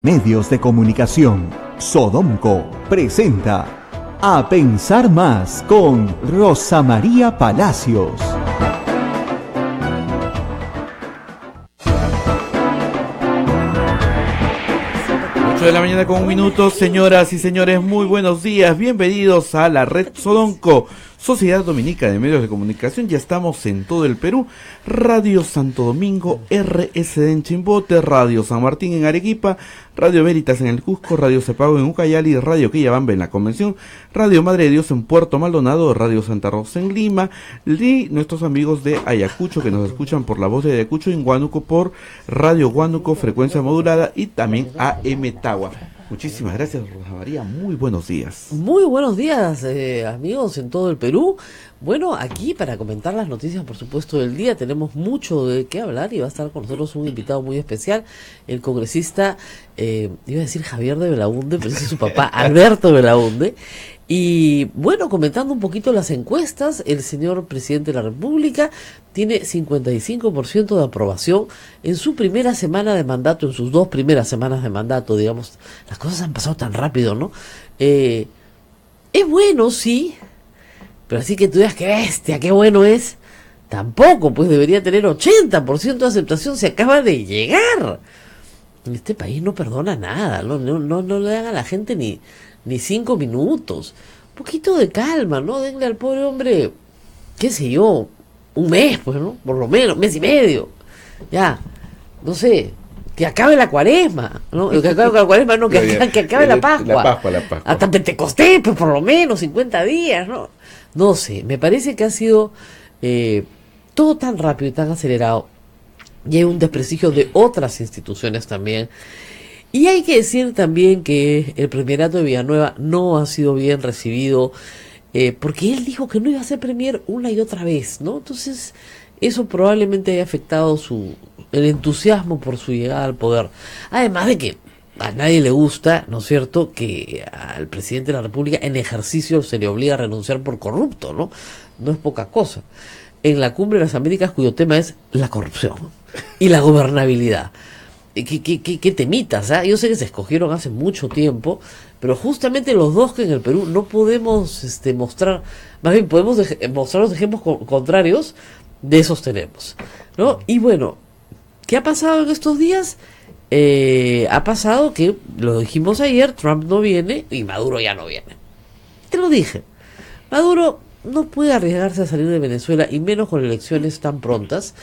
Medios de comunicación. Sodomco presenta A Pensar Más con Rosa María Palacios. 8 de la mañana con un minuto, señoras y señores, muy buenos días, bienvenidos a la red Sodomco, Sociedad Dominica de Medios de Comunicación. Ya estamos en todo el Perú: Radio Santo Domingo, RSD en Chimbote, Radio San Martín en Arequipa, Radio Veritas en el Cusco, Radio Cepago en Ucayali, Radio Quillabamba en la Convención, Radio Madre de Dios en Puerto Maldonado, Radio Santa Rosa en Lima, y nuestros amigos de Ayacucho que nos escuchan por La Voz de Ayacucho, en Huánuco por Radio Huánuco, frecuencia modulada, y también AM Tagua. Muchísimas gracias, Rosa María, muy buenos días. Muy buenos días, amigos en todo el Perú. Bueno, aquí para comentar las noticias, por supuesto, del día, tenemos mucho de qué hablar y va a estar con nosotros un invitado muy especial, el congresista, iba a decir Javier de Belaunde, pero ese es su papá, Alberto de Belaunde. Y bueno, comentando un poquito las encuestas, el señor presidente de la República tiene 55% de aprobación en su primera semana de mandato, en sus 2 primeras semanas de mandato, digamos. Las cosas han pasado tan rápido, ¿no? Es bueno, sí, pero así que tú digas, qué bestia, qué bueno es, tampoco, pues debería tener 80% de aceptación, se acaba de llegar. En este país no perdona nada, no le dan a la gente ni 5 minutos. Un poquito de calma, ¿no? Denle al pobre hombre, qué sé yo, un mes, pues, ¿no? Por lo menos, mes y medio. Ya, no sé, que acabe la cuaresma, ¿no? Que acabe la cuaresma, no, que acabe la Pascua. La Pascua. Hasta Pentecostés, pues, por lo menos, 50 días, ¿no? No sé, me parece que ha sido todo tan rápido y tan acelerado. Y hay un desprestigio de otras instituciones también. Y hay que decir también que el premierato de Villanueva no ha sido bien recibido, porque él dijo que no iba a ser premier una y otra vez, ¿no? Entonces, eso probablemente haya afectado el entusiasmo por su llegada al poder. Además de que a nadie le gusta, ¿no es cierto?, que al presidente de la República en ejercicio se le obliga a renunciar por corrupto, ¿no? No es poca cosa. En la Cumbre de las Américas, cuyo tema es la corrupción y la gobernabilidad. ¿Qué temitas? Yo sé que se escogieron hace mucho tiempo, pero justamente los dos que en el Perú no podemos mostrar, más bien podemos mostrar los ejemplos contrarios, de esos tenemos, ¿no? Y bueno, ¿qué ha pasado en estos días? Ha pasado que, lo dijimos ayer, Trump no viene y Maduro ya no viene. Te lo dije, Maduro no puede arriesgarse a salir de Venezuela, y menos con elecciones tan prontas.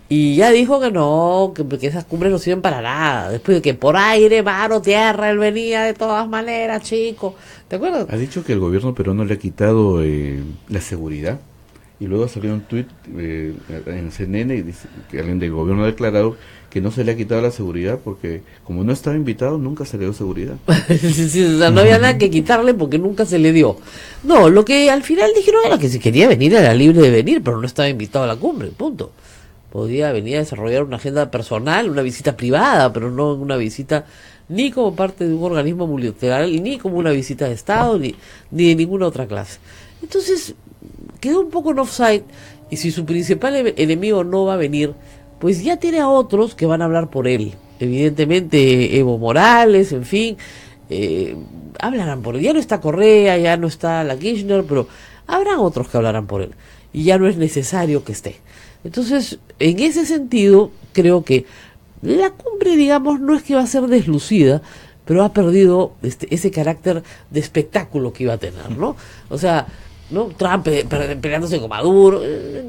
Y ya dijo que no, que esas cumbres no sirven para nada. Después de que por aire, mar o tierra, él venía de todas maneras, chico. ¿Te acuerdas? Ha dicho que el gobierno peruano le ha quitado la seguridad. Y luego salió un tuit en CNN y dice que alguien del gobierno ha declarado que no se le ha quitado la seguridad porque como no estaba invitado, nunca se le dio seguridad. Sí, o sea, no había nada que quitarle porque nunca se le dio. No, lo que al final dijeron era que si quería venir era libre de venir, pero no estaba invitado a la cumbre, punto. Podía venir a desarrollar una agenda personal, una visita privada, pero no una visita ni como parte de un organismo multilateral, ni como una visita de Estado, ni de ninguna otra clase. Entonces, quedó un poco en offside, y si su principal enemigo no va a venir, pues ya tiene a otros que van a hablar por él. Evidentemente, Evo Morales, en fin, hablarán por él. Ya no está Correa, ya no está la Kirchner, pero habrán otros que hablarán por él. Y ya no es necesario que esté. Entonces, en ese sentido, creo que la cumbre, digamos, no es que va a ser deslucida, pero ha perdido ese carácter de espectáculo que iba a tener, ¿no? O sea, ¿no? Trump peleándose con Maduro,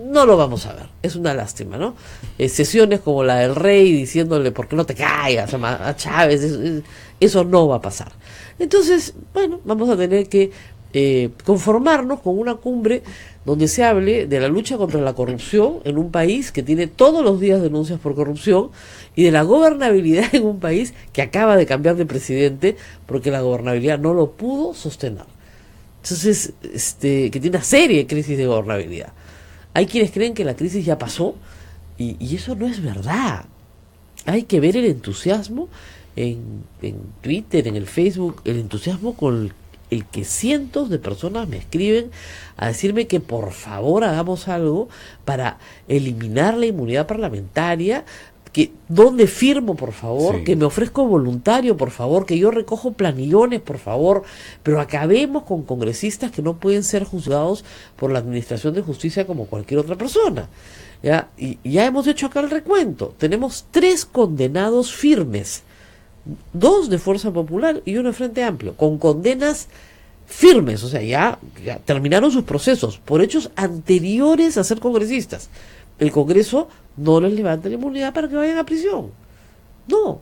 no lo vamos a ver, es una lástima, ¿no? Sesiones como la del rey diciéndole ¿por qué no te callas a Chávez? Eso no va a pasar. Entonces, bueno, vamos a tener que conformarnos con una cumbre donde se hable de la lucha contra la corrupción en un país que tiene todos los días denuncias por corrupción, y de la gobernabilidad en un país que acaba de cambiar de presidente porque la gobernabilidad no lo pudo sostener. Entonces, que tiene una serie de crisis de gobernabilidad. Hay quienes creen que la crisis ya pasó, y eso no es verdad. Hay que ver el entusiasmo en Twitter, en el Facebook, el entusiasmo con el que cientos de personas me escriben a decirme que por favor hagamos algo para eliminar la inmunidad parlamentaria, que dónde firmo, por favor, Sí. que me ofrezco voluntario, por favor, que yo recojo planillones, por favor, pero acabemos con congresistas que no pueden ser juzgados por la Administración de Justicia como cualquier otra persona. ¿Ya? Y ya hemos hecho acá el recuento. Tenemos 3 condenados firmes, 2 de Fuerza Popular y 1 de Frente Amplio, con condenas firmes, o sea, ya terminaron sus procesos por hechos anteriores a ser congresistas. El Congreso no les levanta la inmunidad para que vayan a prisión. No,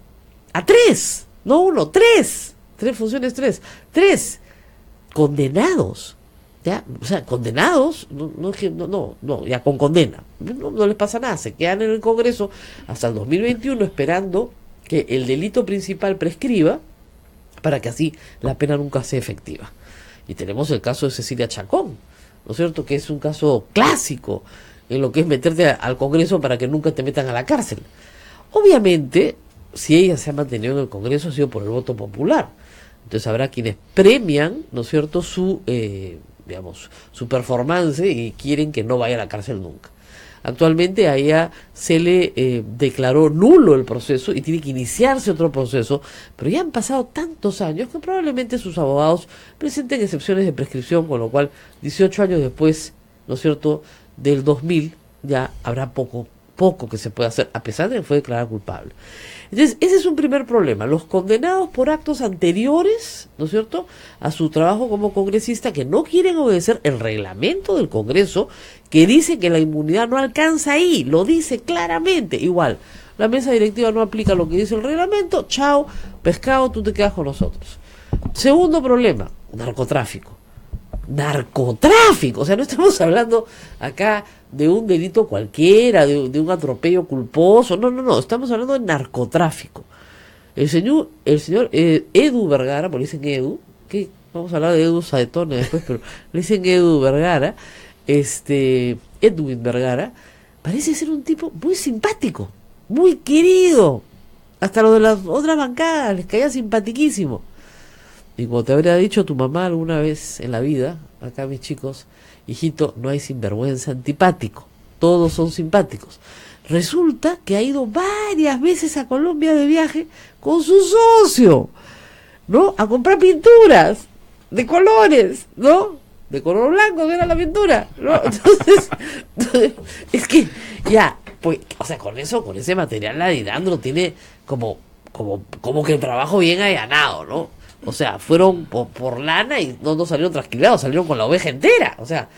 a 3, no 1, 3. 3 funciones, 3 condenados. ¿Ya? O sea, condenados, no, ya con condena. No les pasa nada, se quedan en el Congreso hasta el 2021 esperando que el delito principal prescriba para que así la pena nunca sea efectiva. Y tenemos el caso de Cecilia Chacón, ¿no es cierto? Que es un caso clásico en lo que es meterte al Congreso para que nunca te metan a la cárcel. Obviamente, si ella se ha mantenido en el Congreso ha sido por el voto popular. Entonces habrá quienes premian, ¿no es cierto?, su performance y quieren que no vaya a la cárcel nunca. Actualmente a ella se le declaró nulo el proceso y tiene que iniciarse otro proceso, pero ya han pasado tantos años que probablemente sus abogados presenten excepciones de prescripción, con lo cual 18 años después, ¿no es cierto?, del 2000 ya habrá poco que se pueda hacer, a pesar de que fue declarada culpable. Entonces, ese es un primer problema. Los condenados por actos anteriores, ¿no es cierto?, a su trabajo como congresista, que no quieren obedecer el reglamento del Congreso, que dice que la inmunidad no alcanza ahí, lo dice claramente. Igual, la mesa directiva no aplica lo que dice el reglamento, chao, pescado, tú te quedas con nosotros. Segundo problema, narcotráfico. O sea, no estamos hablando acá de un delito cualquiera, de un atropello culposo, no, estamos hablando de narcotráfico. El señor Edu Vergara, porque le dicen Edu, que vamos a hablar de Edu Saetone después, pero le dicen Edu Vergara, Edwin Vergara, parece ser un tipo muy simpático, muy querido, hasta lo de las otras bancadas les caía simpatiquísimo. Y como te habría dicho tu mamá alguna vez en la vida, acá mis chicos, hijito, no hay sinvergüenza antipático, todos son simpáticos. Resulta que ha ido varias veces a Colombia de viaje con su socio, ¿no? A comprar pinturas de colores, ¿no? De color blanco, que era la pintura, ¿no? Entonces, es que ya, pues, o sea, con ese material la Lidandro tiene como que el trabajo bien allanado, ¿no? O sea, fueron por lana y no salieron trasquilados, salieron con la oveja entera. O sea,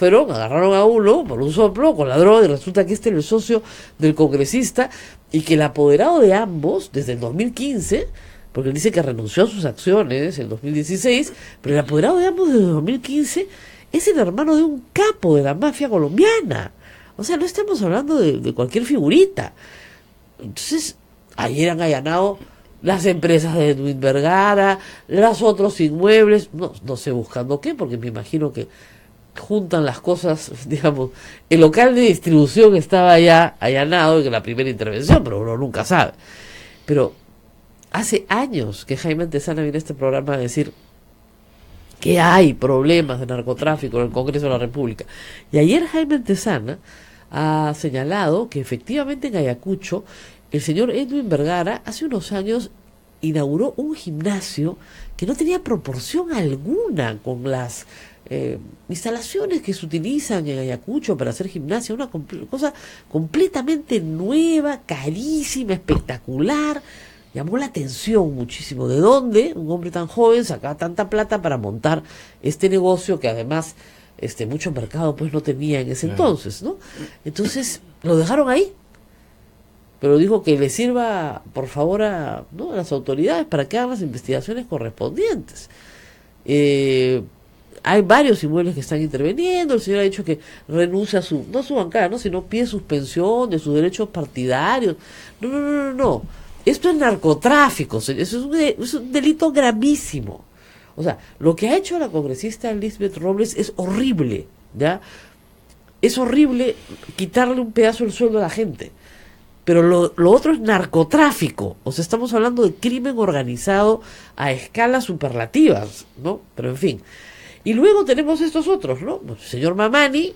agarraron a uno por un soplo con la droga y resulta que este era el socio del congresista y que el apoderado de ambos desde el 2015, porque él dice que renunció a sus acciones en 2016, pero el apoderado de ambos desde el 2015 es el hermano de un capo de la mafia colombiana. O sea, no estamos hablando de cualquier figurita. Entonces, ayer han allanado las empresas de Edwin Vergara, los otros inmuebles, no sé buscando qué, porque me imagino que juntan las cosas, digamos, el local de distribución estaba ya allanado en la primera intervención, pero uno nunca sabe. Pero hace años que Jaime Antezana viene a este programa a decir que hay problemas de narcotráfico en el Congreso de la República. Y ayer Jaime Antezana ha señalado que efectivamente en Ayacucho el señor Edwin Vergara hace unos años inauguró un gimnasio que no tenía proporción alguna con las instalaciones que se utilizan en Ayacucho para hacer gimnasia, una cosa completamente nueva, carísima, espectacular. Llamó la atención muchísimo. ¿De dónde un hombre tan joven sacaba tanta plata para montar este negocio que además mucho mercado pues no tenía en ese entonces, ¿no? Entonces lo dejaron ahí. Pero dijo que le sirva, por favor, a las autoridades para que hagan las investigaciones correspondientes. Hay varios inmuebles que están interviniendo. El señor ha dicho que renuncia a no a su bancada, ¿no?, sino pide suspensión de sus derechos partidarios. No. Esto es narcotráfico, es un delito gravísimo. O sea, lo que ha hecho la congresista Lisbeth Robles es horrible, ¿ya? Es horrible quitarle un pedazo del sueldo a la gente. Pero lo otro es narcotráfico. O sea, estamos hablando de crimen organizado a escalas superlativas, ¿no? Pero en fin. Y luego tenemos estos otros, ¿no? El señor Mamani,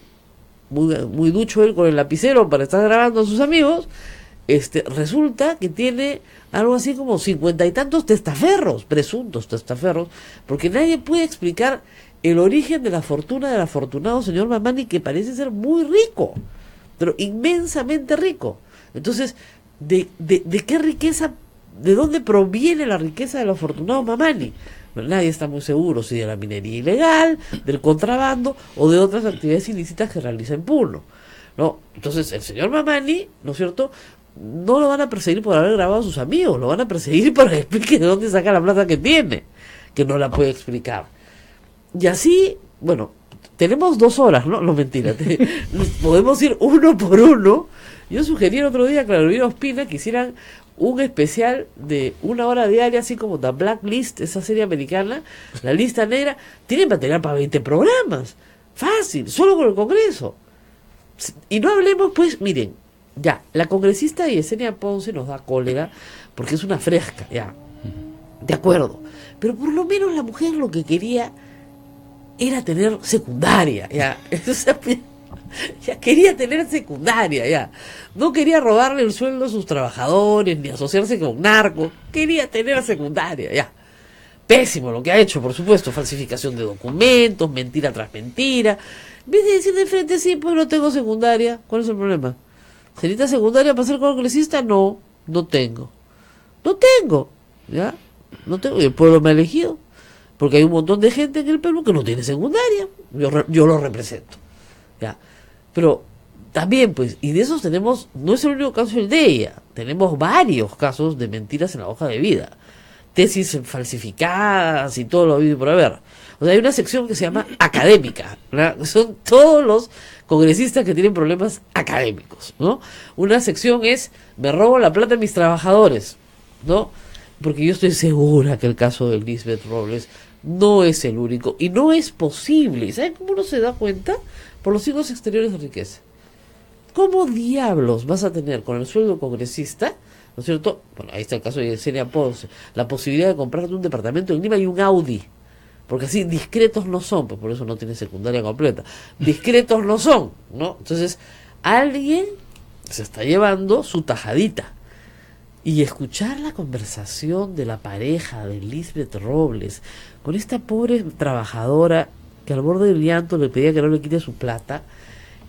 muy ducho él con el lapicero para estar grabando a sus amigos, resulta que tiene algo así como 50 y tantos testaferros, presuntos testaferros, porque nadie puede explicar el origen de la fortuna del afortunado señor Mamani, que parece ser muy rico, pero inmensamente rico. Entonces, ¿de qué riqueza, de dónde proviene la riqueza del afortunado Mamani? Bueno, nadie está muy seguro si de la minería ilegal, del contrabando o de otras actividades ilícitas que realiza en Puno, ¿no? Entonces, el señor Mamani, ¿no es cierto?, no lo van a perseguir por haber grabado a sus amigos, lo van a perseguir para que explique de dónde saca la plata que tiene, que no la puede explicar. Y así, bueno, tenemos 2 horas, ¿no? No, mentira, podemos ir uno por uno. Yo sugerí el otro día, claro, Claudio Ospina, que hicieran un especial de 1 hora diaria, así como The Blacklist, esa serie americana, la lista negra. Tienen material para 20 programas, fácil, solo con el Congreso. Y no hablemos, pues, miren, ya, la congresista Yesenia Ponce nos da cólera porque es una fresca, ya, de acuerdo, pero por lo menos la mujer lo que quería era tener secundaria, ya, ya quería tener secundaria, ya, no quería robarle el sueldo a sus trabajadores ni asociarse con narcos, quería tener secundaria, ya. Pésimo lo que ha hecho, por supuesto, falsificación de documentos, mentira tras mentira. En vez de decir de frente, sí, pues no tengo secundaria, ¿cuál es el problema? ¿Necesita secundaria para ser congresista? No, no tengo, ¿ya? No tengo, y el pueblo me ha elegido, porque hay un montón de gente en el Perú que no tiene secundaria, yo lo represento, ¿ya? Pero también, pues, y de esos tenemos, no es el único caso el de ella, tenemos varios casos de mentiras en la hoja de vida, tesis falsificadas y todo lo habido y por haber. O sea, hay una sección que se llama académica, ¿verdad? Son todos los congresistas que tienen problemas académicos, ¿no? Una sección es, me robo la plata de mis trabajadores, ¿no? Porque yo estoy segura que el caso de Lisbeth Robles no es el único, y no es posible. ¿Y saben cómo uno se da cuenta? Por los signos exteriores de riqueza. ¿Cómo diablos vas a tener con el sueldo congresista, ¿no es cierto? Bueno, ahí está el caso de Yesenia Ponce, la posibilidad de comprarte un departamento en Lima y un Audi. Porque así discretos no son, pues por eso no tiene secundaria completa. Discretos no son, ¿no? Entonces, alguien se está llevando su tajadita. Y escuchar la conversación de la pareja de Lisbeth Robles con esta pobre trabajadora que al borde del llanto le pedía que no le quite su plata,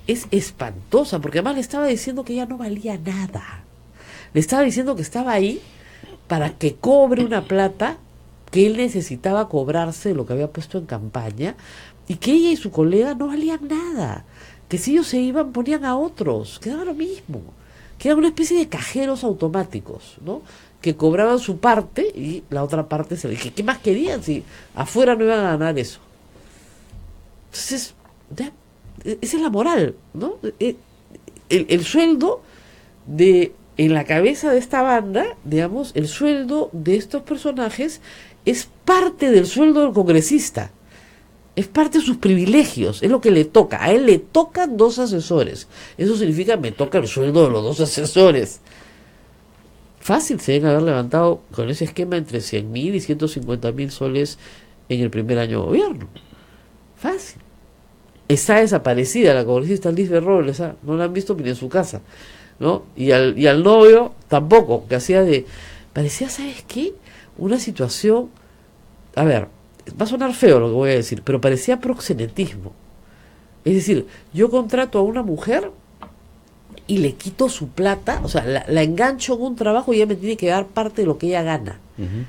es espantosa, porque además le estaba diciendo que ella no valía nada. Le estaba diciendo que estaba ahí para que cobre una plata que él necesitaba cobrarse lo que había puesto en campaña, y que ella y su colega no valían nada, que si ellos se iban ponían a otros, que daba lo mismo, que eran una especie de cajeros automáticos, ¿no? Que cobraban su parte y la otra parte se le dije, ¿qué más querían si afuera no iban a ganar eso? Entonces, ya, esa es la moral, ¿no? El sueldo en la cabeza de esta banda, digamos, el sueldo de estos personajes es parte del sueldo del congresista, es parte de sus privilegios, es lo que le toca. A él le tocan 2 asesores, eso significa me toca el sueldo de los 2 asesores. Fácil se deben haber levantado con ese esquema entre 100.000 y 150.000 soles en el primer año de gobierno. Fácil. Está desaparecida la congresista Lisbeth Robles, ¿ah? No la han visto ni en su casa, ¿no? Y al novio tampoco, que parecía, ¿sabes qué? Una situación, a ver, va a sonar feo lo que voy a decir, pero parecía proxenetismo. Es decir, yo contrato a una mujer y le quito su plata, o sea, la engancho en un trabajo y ella me tiene que dar parte de lo que ella gana. Uh-huh.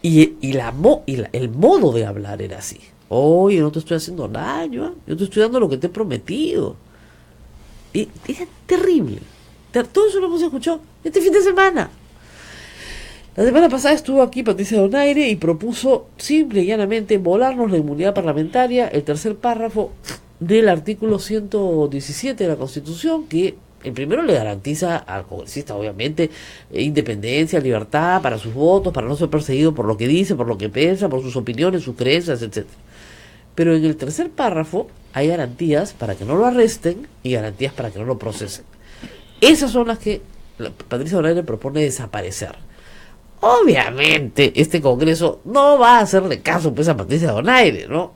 Y el modo de hablar era así. Oye, no te estoy haciendo daño, yo te estoy dando lo que te he prometido. Y era terrible. Todo eso lo hemos escuchado este fin de semana. La semana pasada estuvo aquí Patricia Donaire y propuso simple y llanamente volarnos la inmunidad parlamentaria, el tercer párrafo del artículo 117 de la Constitución, que el primero le garantiza al congresista, obviamente, independencia, libertad para sus votos, para no ser perseguido por lo que dice, por lo que piensa, por sus opiniones, sus creencias, etc. Pero en el tercer párrafo hay garantías para que no lo arresten y garantías para que no lo procesen. Esas son las que Patricia Donaire propone desaparecer. Obviamente, este Congreso no va a hacerle caso pues a Patricia Donaire, ¿no?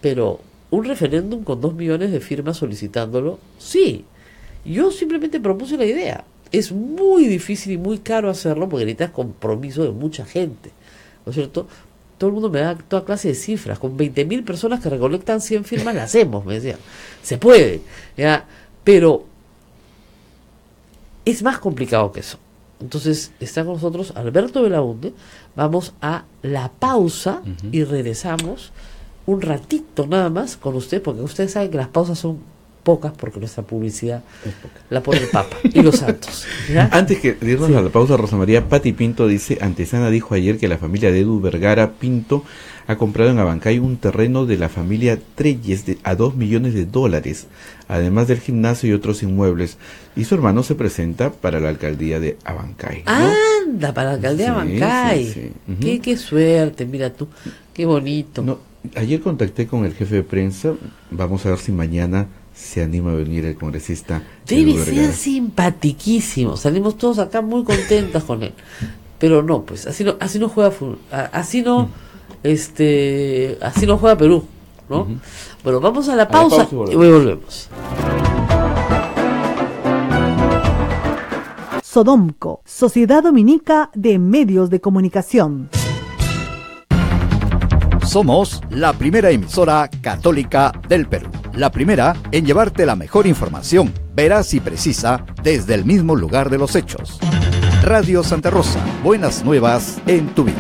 Pero un referéndum con 2 millones de firmas solicitándolo, sí. Yo simplemente propuse la idea. es muy difícil y muy caro hacerlo porque necesitas compromiso de mucha gente, ¿no es cierto? Todo el mundo me da toda clase de cifras. Con 20.000 personas que recolectan 100 firmas la hacemos, me decían. Se puede, ¿ya? Pero es más complicado que eso. Entonces está con nosotros Alberto Belaunde. Vamos a la pausa y regresamos un ratito nada más con usted, porque ustedes saben que las pausas son pocas porque nuestra publicidad la pone el Papa y los santos, ¿ya? Antes de irnos a la pausa, Rosa María, Pati Pinto dice: Antesana dijo ayer que la familia de Edu Vergara Pinto ha comprado en Abancay un terreno de la familia Treyes a $2 millones, además del gimnasio y otros inmuebles, y su hermano se presenta para la alcaldía de Abancay, ¿no? Anda, para la alcaldía de Abancay. Sí. Qué suerte, mira tú, qué bonito. No, ayer contacté con el jefe de prensa, vamos a ver si mañana se anima a venir el congresista. Debe ser simpatiquísimo. Salimos todos acá muy contentas con él. Pero no, pues así no juega así no juega Perú, ¿no? Bueno, vamos a la pausa y volvemos. Sodomco, Sociedad Dominica de Medios de Comunicación. Somos la primera emisora católica del Perú. La primera en llevarte la mejor información, veraz y precisa, desde el mismo lugar de los hechos. Radio Santa Rosa, buenas nuevas en tu vida.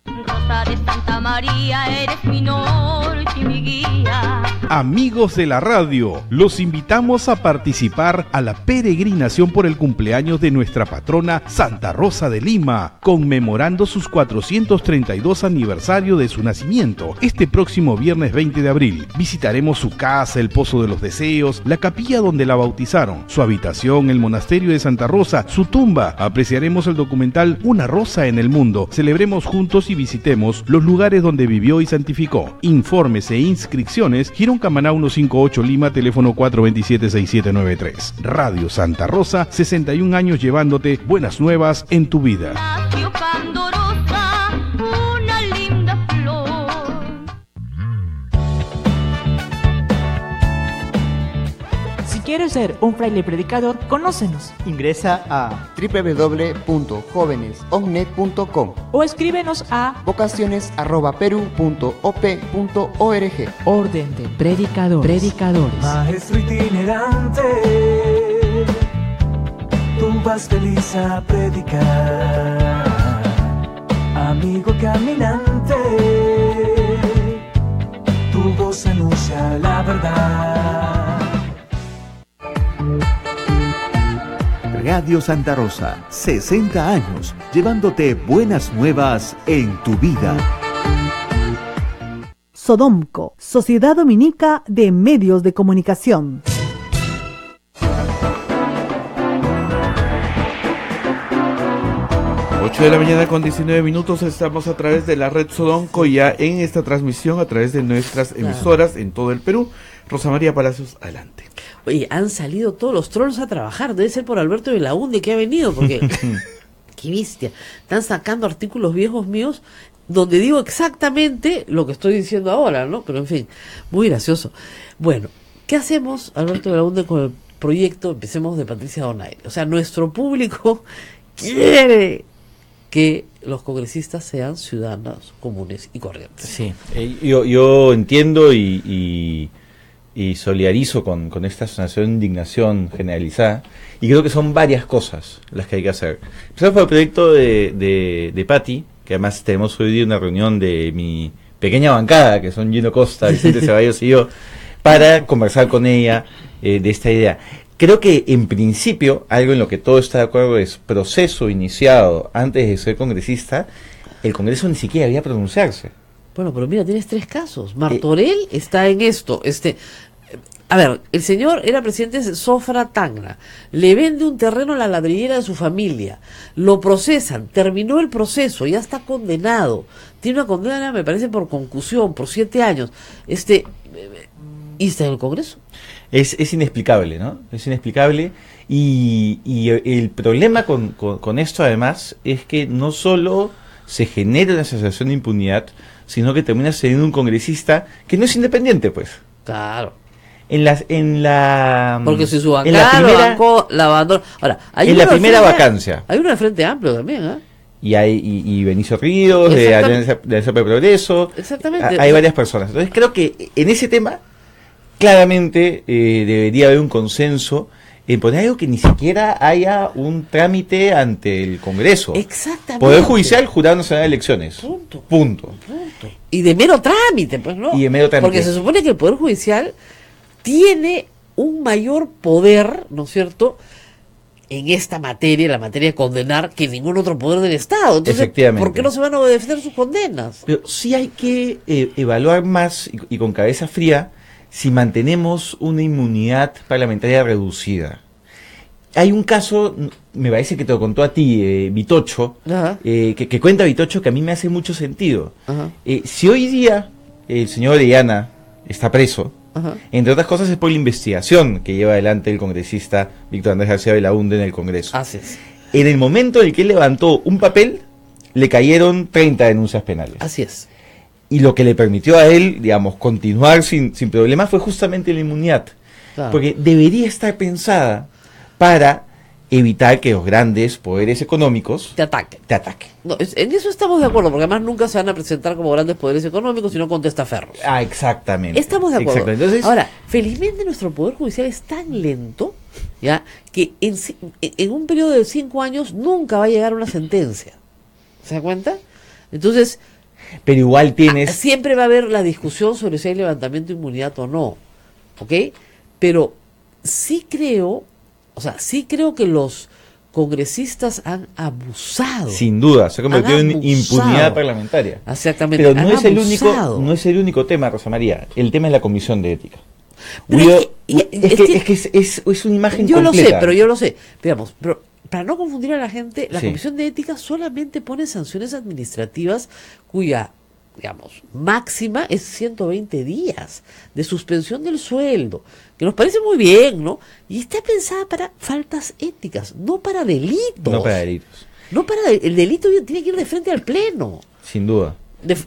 Rosa de Santa María, eres mi norte y mi guía. Amigos de la radio, los invitamos a participar a la peregrinación por el cumpleaños de nuestra patrona Santa Rosa de Lima, conmemorando sus 432 aniversario de su nacimiento. Este próximo viernes 20 de abril visitaremos su casa, el Pozo de los Deseos, la capilla donde la bautizaron, su habitación, el monasterio de Santa Rosa, su tumba. Apreciaremos el documental Una Rosa en el Mundo. Celebremos juntos y visitemos los lugares donde vivió y santificó. Informes e inscripciones, Girón Camaná 158 Lima, teléfono 427-6793. Radio Santa Rosa, 61 años llevándote buenas nuevas en tu vida. Nació candorosa, una linda flor. Si quieres ser un fraile predicador, conócenos. Ingresa a www.jovenesognet.com O escríbenos a vocaciones@peru.op.org. Orden de Predicadores. Maestro itinerante, tú vas feliz a predicar. Amigo caminante, tu voz anuncia la verdad. Radio Santa Rosa, 60 años, llevándote buenas nuevas en tu vida. Sodomco, Sociedad Dominica de Medios de Comunicación. De la mañana con 19 minutos, estamos a través de la red Sodomco, ya en esta transmisión a través de nuestras emisoras en todo el Perú. Rosa María Palacios, adelante. Oye, han salido todos los trolls a trabajar, debe ser por Alberto Belaunde que ha venido, porque qué bestia, están sacando artículos viejos míos donde digo exactamente lo que estoy diciendo ahora, ¿no? Pero en fin, muy gracioso. Bueno, ¿qué hacemos, Alberto Belaunde, con el proyecto? Empecemos de Patricia Donaire. O sea, nuestro público quiere que los congresistas sean ciudadanos comunes y corrientes. Sí, yo entiendo y solidarizo con esta sensación de indignación generalizada, y creo que son varias cosas las que hay que hacer. Empezamos por el proyecto de Pati, que además tenemos hoy día una reunión de mi pequeña bancada, que son Gino Costa, Vicente Ceballos y yo, para conversar con ella de esta idea. Creo que en principio, algo en lo que todo está de acuerdo es proceso iniciado antes de ser congresista, el Congreso ni siquiera debía pronunciarse. Bueno, pero mira, tienes 3 casos. Martorell está en esto. A ver, el señor era presidente de Sofra Tacna, le vende un terreno a la ladrillera de su familia, lo procesan, terminó el proceso, ya está condenado, tiene una condena, me parece, por concusión, por 7 años. ¿Y está en el Congreso? Es inexplicable, ¿no? Es inexplicable, y el problema con esto además es que no solo se genera una sensación de impunidad, sino que termina siendo un congresista que no es independiente, pues. Claro. Porque si su en la bancada lo primera, bancó, la abandonó. Ahora, hay en uno la del primera Frente- vacancia. Hay uno de Frente Amplio también, ¿eh? Y Benicio Ríos, de Alianza de Progreso. Exactamente. Hay varias personas. Entonces creo que en ese tema, claramente debería haber un consenso en poner algo que ni siquiera haya un trámite ante el Congreso. Exactamente. Poder Judicial, Jurado Nacional de Elecciones. Punto. Y de mero trámite, pues, ¿no? Y de mero trámite. Porque se supone que el Poder Judicial tiene un mayor poder, ¿no es cierto?, en esta materia, la materia de condenar, que ningún otro poder del Estado. Entonces, Efectivamente. ¿por qué no se van a obedecer sus condenas? Pero sí hay que evaluar más y con cabeza fría si mantenemos una inmunidad parlamentaria reducida. Hay un caso, me parece que te lo contó a ti, Vitocho, que cuenta Vitocho, que a mí me hace mucho sentido. Si hoy día el señor Orellana está preso, entre otras cosas es por la investigación que lleva adelante el congresista Víctor Andrés García Belaúnde en el Congreso. Así es. En el momento en el que él levantó un papel, le cayeron 30 denuncias penales. Así es. Y lo que le permitió a él, digamos, continuar sin problemas fue justamente la inmunidad. Claro. Porque debería estar pensada para evitar que los grandes poderes económicos te ataquen. No, en eso estamos de acuerdo, porque además nunca se van a presentar como grandes poderes económicos, sino con testaferros. Exactamente. Estamos de acuerdo. Entonces, ahora, felizmente nuestro Poder Judicial es tan lento, ya, que en un periodo de 5 años nunca va a llegar una sentencia. ¿Se da cuenta? Entonces, pero igual tienes... siempre va a haber la discusión sobre si hay levantamiento de inmunidad o no. ¿Ok? Pero sí creo que los congresistas han abusado. Sin duda, se ha convertido en impunidad parlamentaria. Exactamente. Pero no es el único tema, Rosa María. El tema es la Comisión de Ética. Es una imagen yo completa. Yo lo sé. Veamos, pero para no confundir a la gente, la Sí. Comisión de Ética solamente pone sanciones administrativas cuya, digamos, máxima es 120 días de suspensión del sueldo, que nos parece muy bien, ¿no? Y está pensada para faltas éticas, no para delitos. No para delitos. El delito tiene que ir de frente al Pleno. Sin duda.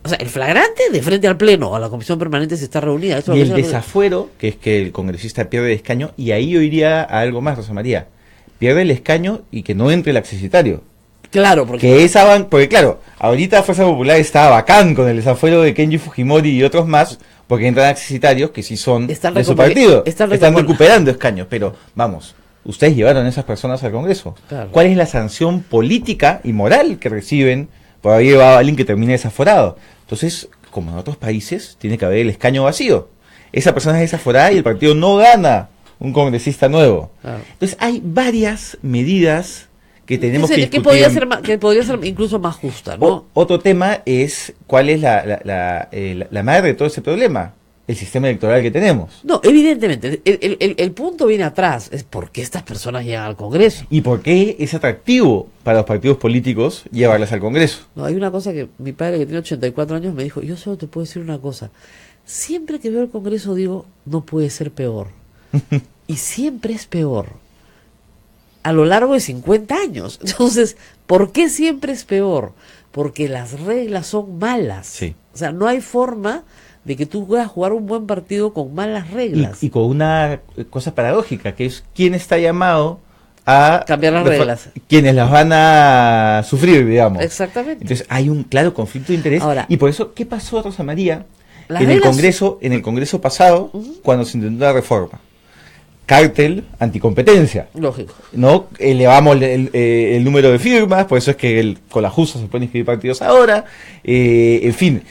O sea, el flagrante de frente al Pleno, a la Comisión Permanente si está reunida. Eso Y es el lo que desafuero, que es que el congresista pierde el escaño, y ahí yo iría a algo más, Rosa María. Pierde el escaño y que no entre el accesitario. Claro, porque claro, ahorita Fuerza Popular está bacán con el desafuero de Kenji Fujimori y otros más, porque entran accesitarios que sí son de su partido. Están recuperando escaños, pero vamos, ustedes llevaron a esas personas al Congreso. Claro. ¿Cuál es la sanción política y moral que reciben por haber llevado a alguien que termine desaforado? Entonces, como en otros países, tiene que haber el escaño vacío. Esa persona es desaforada y el partido no gana un congresista nuevo. Claro. Entonces, hay varias medidas que tenemos que discutir. Que podría ser incluso más justa, ¿no? Otro tema es cuál es la madre de todo ese problema, el sistema electoral que tenemos. No, evidentemente, el punto viene atrás, es por qué estas personas llegan al Congreso. ¿Y por qué es atractivo para los partidos políticos llevarlas al Congreso? No, hay una cosa que mi padre, que tiene 84 años, me dijo, yo solo te puedo decir una cosa, siempre que veo el Congreso digo, no puede ser peor. Y siempre es peor. A lo largo de 50 años. Entonces, ¿por qué siempre es peor? Porque las reglas son malas. Sí. O sea, no hay forma de que tú puedas jugar un buen partido con malas reglas. Y con una cosa paradójica, que es quién está llamado a cambiar las reglas. Quienes las van a sufrir, digamos. Exactamente. Entonces hay un claro conflicto de interés. Ahora, y por eso, ¿qué pasó, Rosa María, las en el reglas... Congreso pasado, cuando se intentó la reforma? Cártel, anticompetencia. Lógico. ¿No? Elevamos el número de firmas, por eso es que con la justa se pueden inscribir partidos ahora. En fin,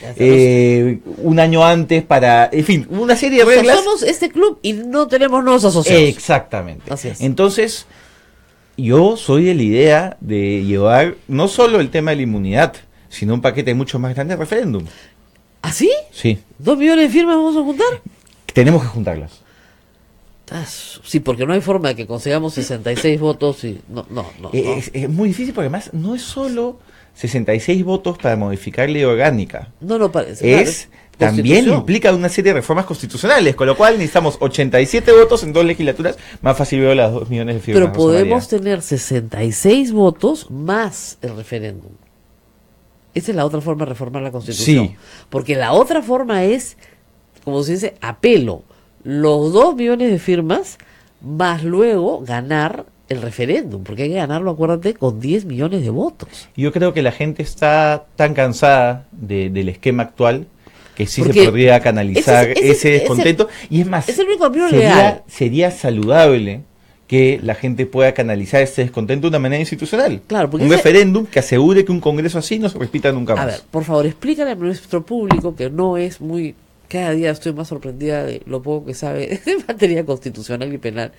un año antes para... En fin, una serie de reglas. Somos este club y no tenemos nuevos asociados. Exactamente. Así es. Entonces, yo soy de la idea de llevar no solo el tema de la inmunidad, sino un paquete mucho más grande de referéndum. ¿Ah, sí? Sí. 2 millones de firmas vamos a juntar. Tenemos que juntarlas. Sí, porque no hay forma de que consigamos 66 votos y no. Es muy difícil porque además no es solo 66 votos para modificar ley orgánica. No parece. También implica una serie de reformas constitucionales, con lo cual necesitamos 87 votos en 2 legislaturas, más fácil veo las 2 millones de firmas. Pero podemos tener 66 votos más el referéndum. Esa es la otra forma de reformar la Constitución. Sí. Porque la otra forma es, como se dice, apelo. los 2 millones de firmas, más luego ganar el referéndum, porque hay que ganarlo, acuérdate, con 10 millones de votos. Yo creo que la gente está tan cansada del esquema actual que sí Porque se podría canalizar ese descontento. Y es más, es el único camino legal. sería saludable que la gente pueda canalizar ese descontento de una manera institucional. Claro, porque un referéndum que asegure que un congreso así no se repita nunca más. A ver, por favor, explícale a nuestro público que no es muy... Cada día estoy más sorprendida de lo poco que sabe en materia constitucional y penal.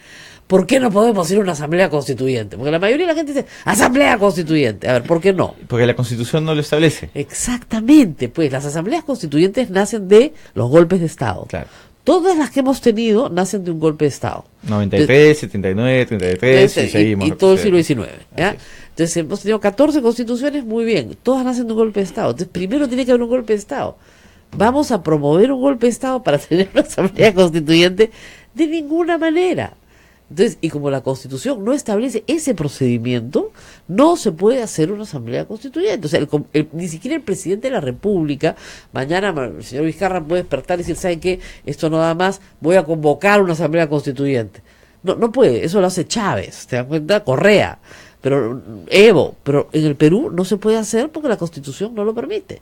¿Por qué no podemos ir a una asamblea constituyente? Porque la mayoría de la gente dice, asamblea constituyente. A ver, ¿por qué no? Porque la Constitución no lo establece. Exactamente, pues las asambleas constituyentes nacen de los golpes de Estado. Claro. Todas las que hemos tenido nacen de un golpe de Estado. 93, 79, 33 y seguimos. Y todo el siglo XIX. ¿Ya? Entonces hemos tenido 14 constituciones, muy bien. Todas nacen de un golpe de Estado. Entonces primero tiene que haber un golpe de Estado. ¿Vamos a promover un golpe de Estado para tener una asamblea constituyente? De ninguna manera. Entonces, y como la Constitución no establece ese procedimiento, no se puede hacer una asamblea constituyente. O sea, ni siquiera el presidente de la República, mañana el señor Vizcarra puede despertar y decir, ¿saben qué? Esto no da más, voy a convocar una asamblea constituyente. No puede, eso lo hace Chávez, ¿te das cuenta? Correa, pero Evo, pero en el Perú no se puede hacer porque la Constitución no lo permite.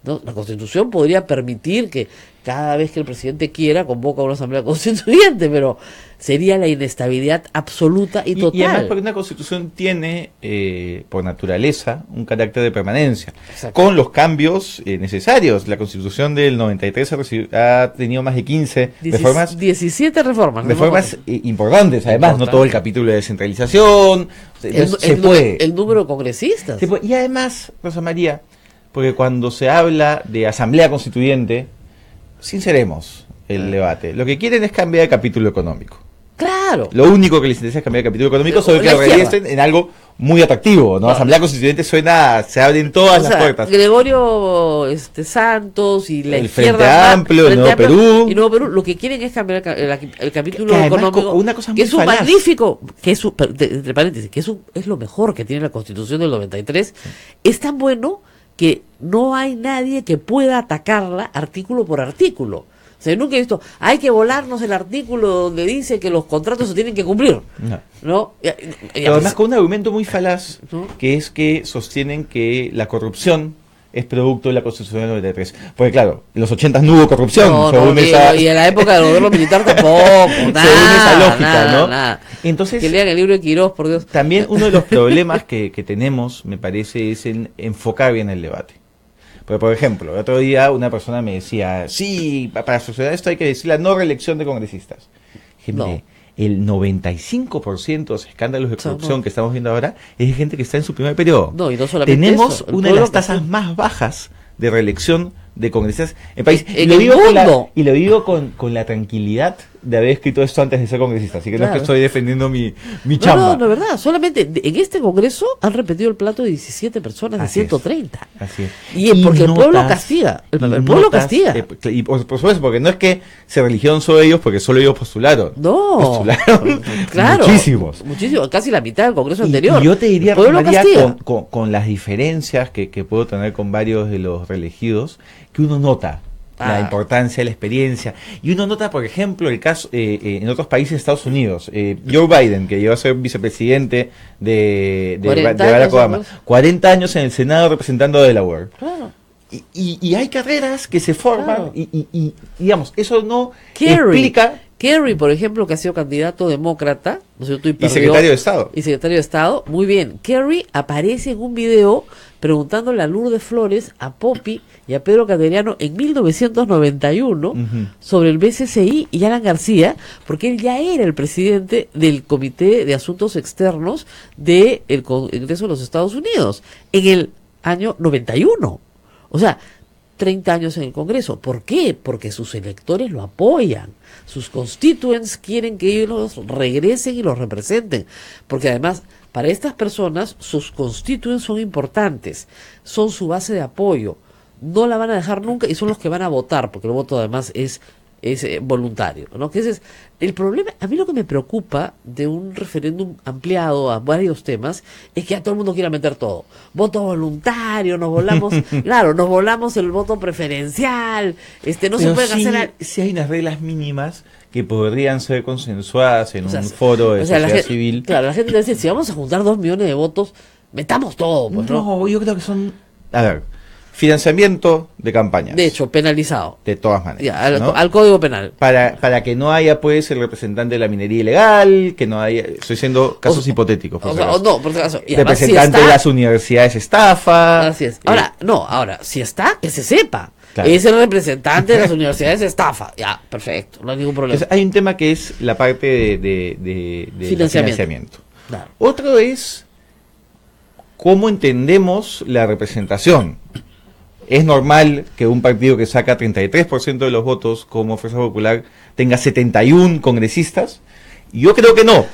¿No? La Constitución podría permitir que cada vez que el presidente quiera convoca una asamblea constituyente, pero sería la inestabilidad absoluta y total. Y además porque una Constitución tiene, por naturaleza, un carácter de permanencia, con los cambios necesarios. La Constitución del 93 ha tenido más de 15 reformas. 17 reformas. Reformas importantes, además, no todo el capítulo de descentralización. El número de congresistas. Y además, Rosa María, porque cuando se habla de asamblea constituyente, sinceremos el debate. Lo que quieren es cambiar el capítulo económico. Claro. Lo único que les interesa es cambiar el capítulo económico, sobre que lo realicen en algo muy atractivo, ¿no? Asamblea constituyente suena, se abren todas las puertas. Gregorio Santos y la el izquierda Frente Amplio, el Nuevo Perú. Y Nuevo Perú, lo que quieren es cambiar el capítulo que económico, una cosa que muy es un falaz. magnífico, que es entre paréntesis, que es lo mejor que tiene la Constitución del 93, es tan bueno que no hay nadie que pueda atacarla artículo por artículo. O sea, yo nunca he visto, hay que volarnos el artículo donde dice que los contratos se tienen que cumplir. ¿No? Pero además con un argumento muy falaz, que es que sostienen que la corrupción es producto de la Constitución del 93. Porque claro, en los 80 no hubo corrupción. Y en la época del gobierno militar tampoco. Según esa lógica, ¿no? Nada. Entonces, que lean el libro de Quirós, por Dios. También uno de los problemas que tenemos, me parece, es en enfocar bien el debate. Porque, por ejemplo, el otro día una persona me decía, sí, para solucionar esto hay que decir la no reelección de congresistas. Gente, el 95% de los escándalos de corrupción que estamos viendo ahora es de gente que está en su primer periodo. No, y no solamente tenemos eso, una de las tasas más bajas de reelección de congresistas en el país. Y lo digo con la tranquilidad de haber escrito esto antes de ser congresista. Así que no es que estoy defendiendo mi chamba. No, verdad. Solamente en este congreso han repetido el plato de 17 personas de 130. Así es. Y porque el pueblo castiga. El pueblo castiga. Y por supuesto, porque no es que se religieron solo ellos, porque solo ellos postularon. No. Postularon claro, muchísimos. Casi la mitad del congreso anterior. Y yo te diría, María, con las diferencias que puedo tener con varios de los reelegidos, que uno nota la importancia de la experiencia. Y uno nota, por ejemplo, el caso en otros países de Estados Unidos. Joe Biden, que llegó a ser vicepresidente de Barack Obama. 40 años en el Senado representando a Delaware. Claro. Y hay carreras que se forman y digamos, eso no explica... Kerry, por ejemplo, que ha sido candidato demócrata, ¿no sé, y secretario de Estado. Y secretario de Estado, muy bien. Kerry aparece en un video preguntándole a Lourdes Flores, a Poppy y a Pedro Cateriano en 1991 sobre el BCCI y Alan García, porque él ya era el presidente del Comité de Asuntos Externos del Congreso de los Estados Unidos en el año 91. O sea, 30 años en el Congreso. ¿Por qué? Porque sus electores lo apoyan. Sus constituents quieren que ellos regresen y los representen. Porque además, para estas personas, sus constituents son importantes. Son su base de apoyo. No la van a dejar nunca y son los que van a votar, porque el voto además es voluntario, ¿no? Que ese es el problema. A mí lo que me preocupa de un referéndum ampliado a varios temas es que a todo el mundo quiera meter todo. Voto voluntario, nos volamos, claro, nos volamos el voto preferencial, no se puede hacer... Si hay unas reglas mínimas que podrían ser consensuadas en O sea, un foro de o sea, sociedad civil. Claro, la gente dice, si vamos a juntar 2 millones de votos, metamos todo, pues, ¿no? No, yo creo que son... A ver, financiamiento de campañas. De hecho, penalizado. De todas maneras. Ya, al, ¿no? al Código Penal. Para que no haya, pues, el representante de la minería ilegal, que no haya... Estoy diciendo casos hipotéticos, por O si sea, acaso. no, por si acaso. Y además, Representante si de está, las universidades estafa. así es. Ahora, si está, que se sepa. Claro. Es el representante de las universidades estafa. Ya, perfecto, no hay ningún problema. Entonces, hay un tema que es la parte de financiamiento. Claro. Otro es cómo entendemos la representación. ¿Es normal que un partido que saca 33% de los votos como Fuerza Popular tenga 71 congresistas? Yo creo que no.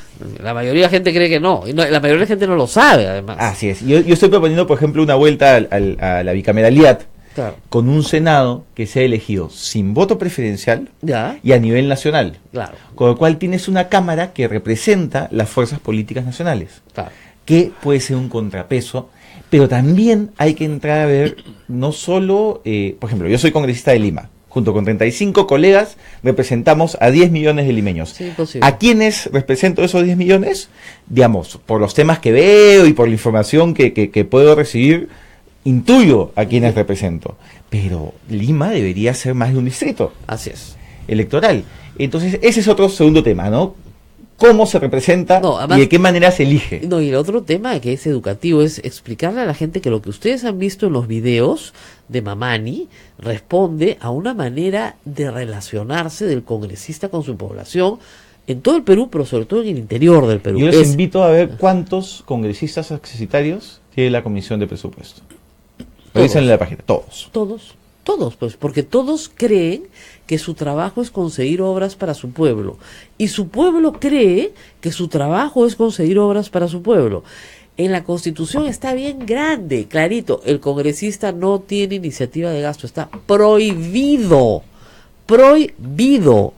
La mayoría de la gente cree que no. Y la mayoría de la gente no lo sabe, además. Así es. Yo estoy proponiendo, por ejemplo, una vuelta a la bicameralidad, Claro. con un Senado que sea elegido sin voto preferencial Ya, y a nivel nacional. claro, Con lo cual tienes una Cámara que representa las fuerzas políticas nacionales, claro. que puede ser un contrapeso, pero también hay que entrar a ver, no solo, por ejemplo, yo soy congresista de Lima, junto con 35 colegas representamos a 10 millones de limeños. Sí, imposible. ¿A quiénes represento esos 10 millones? Digamos, por los temas que veo y por la información que puedo recibir, intuyo a quienes represento. Pero Lima debería ser más de un distrito Así es. electoral. Entonces, ese es otro segundo tema, ¿no? ¿Cómo se representa No, además- y de qué manera se elige? No, y el otro tema que es educativo es explicarle a la gente que lo que ustedes han visto en los videos de Mamani responde a una manera de relacionarse del congresista con su población en todo el Perú, pero sobre todo en el interior del Perú. Yo les Es- invito a ver cuántos congresistas accesitarios tiene la Comisión de Presupuesto. Lo Todos. dicen en la página, todos. Todos, pues, porque todos creen que su trabajo es conseguir obras para su pueblo. Y su pueblo cree que su trabajo es conseguir obras para su pueblo. En la Constitución está bien grande, clarito, el congresista no tiene iniciativa de gasto, está prohibido, prohibido.